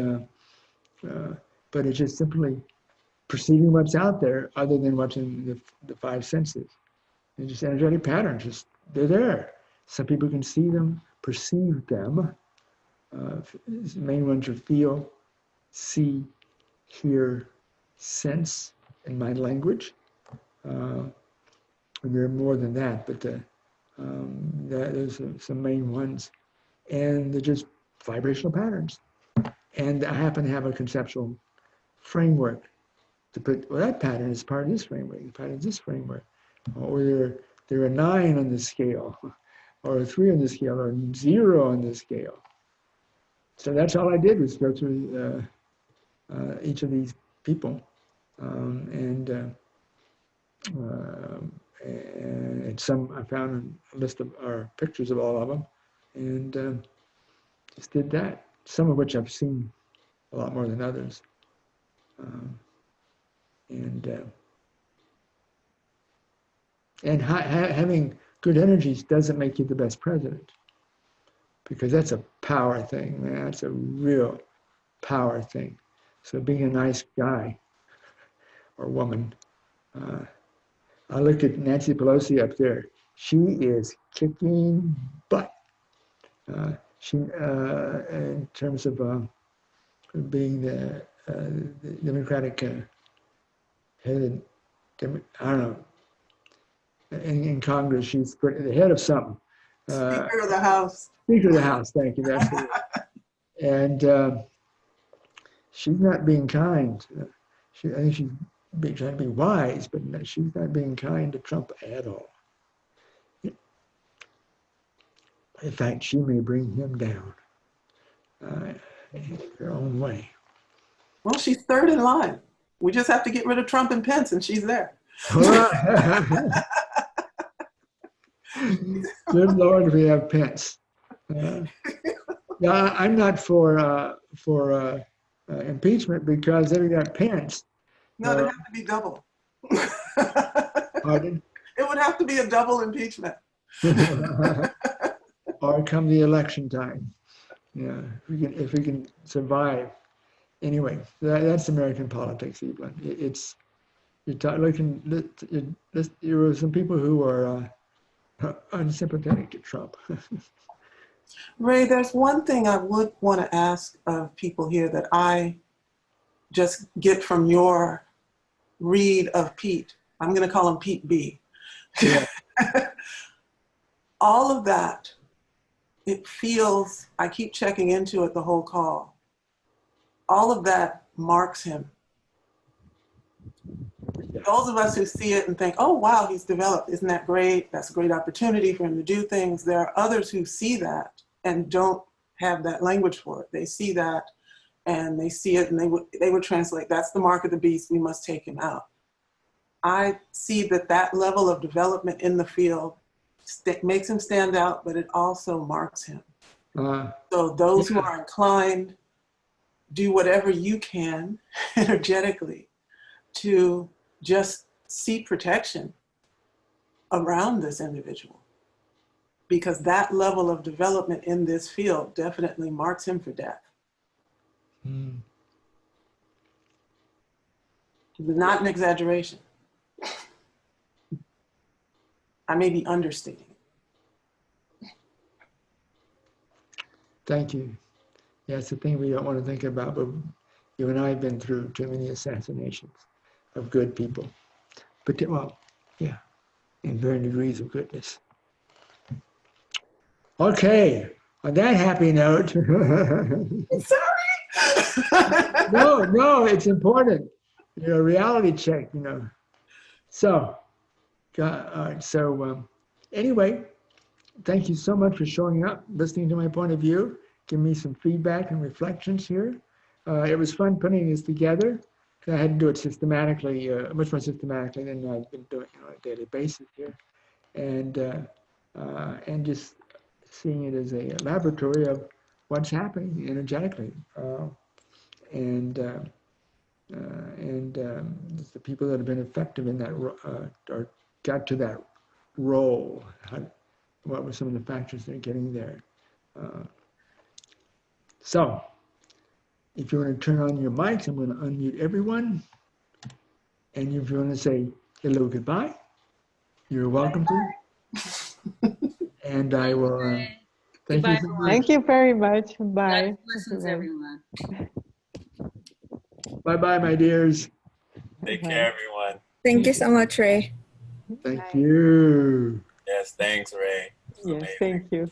it's just simply perceiving what's out there other than what's in the five senses. And just energetic patterns, they're there. Some people can see them, perceive them. The main ones are feel, see, hear, sense, and mind language. And there are more than that, but There's some main ones, and they're just vibrational patterns. And I happen to have a conceptual framework to put, well, that pattern is part of this framework, the pattern is this framework. Or there are 9 on the scale, or 3 on the scale, or 0 on the scale. So that's all I did was go through each of these people. And some, I found a list of or pictures of all of them, and just did that. Some of which I've seen a lot more than others. And having good energies doesn't make you the best president, because that's a power thing, man. That's a real power thing. So being a nice guy or woman, I looked at Nancy Pelosi up there. She is kicking butt. In terms of being the Democratic head, I don't know, in Congress, she's the head of something. Speaker of the House. Speaker of the House, thank you. That's the word. And she's not being kind. I think she's trying to be wise, but she's not being kind to Trump at all. In fact, she may bring him down in her own way. Well, she's third in line. We just have to get rid of Trump and Pence, and she's there. Good Lord, we have Pence. Yeah, I'm not for impeachment because then we got Pence. No, it'd have to be double. Pardon? It would have to be a double impeachment. Or come the election time. Yeah, if we can survive. Anyway, that's American politics, Evelyn. There were some people who are unsympathetic to Trump. Ray, there's one thing I would want to ask of people here that I just get from your read of Pete. I'm going to call him Pete B. Yeah. All of that, it feels, I keep checking into it the whole call. All of that marks him. Those of us who see it and think, oh, wow, he's developed. Isn't that great? That's a great opportunity for him to do things. There are others who see that and don't have that language for it. They see that and they see it and they would translate, that's the mark of the beast, we must take him out. I see that level of development in the field makes him stand out, but it also marks him. So those who are inclined, do whatever you can energetically to just see protection around this individual, because that level of development in this field definitely marks him for death. Not an exaggeration. I may be understating it. Thank you. Yeah, it's the thing we don't want to think about, but you and I have been through too many assassinations of good people. But, well, yeah, in varying degrees of goodness. Okay, on that happy note. Sorry. No, it's important. Reality check, So, anyway, thank you so much for showing up, listening to my point of view, giving me some feedback and reflections here. It was fun putting this together. I had to do it systematically, much more systematically than I've been doing on a daily basis here, and just seeing it as a laboratory of what's happening energetically, and the people that have been effective in that or got to that role. What were some of the factors that are getting there? So, if you want to turn on your mics, I'm going to unmute everyone. And if you want to say hello, goodbye, you're welcome to. And I will thank you. Thank you very much. Bye. Blessings, everyone. Bye-bye, my dears. Take care, everyone. Thank you so much, Ray. Thank you. Yes, thanks, Ray. Yes, thank you.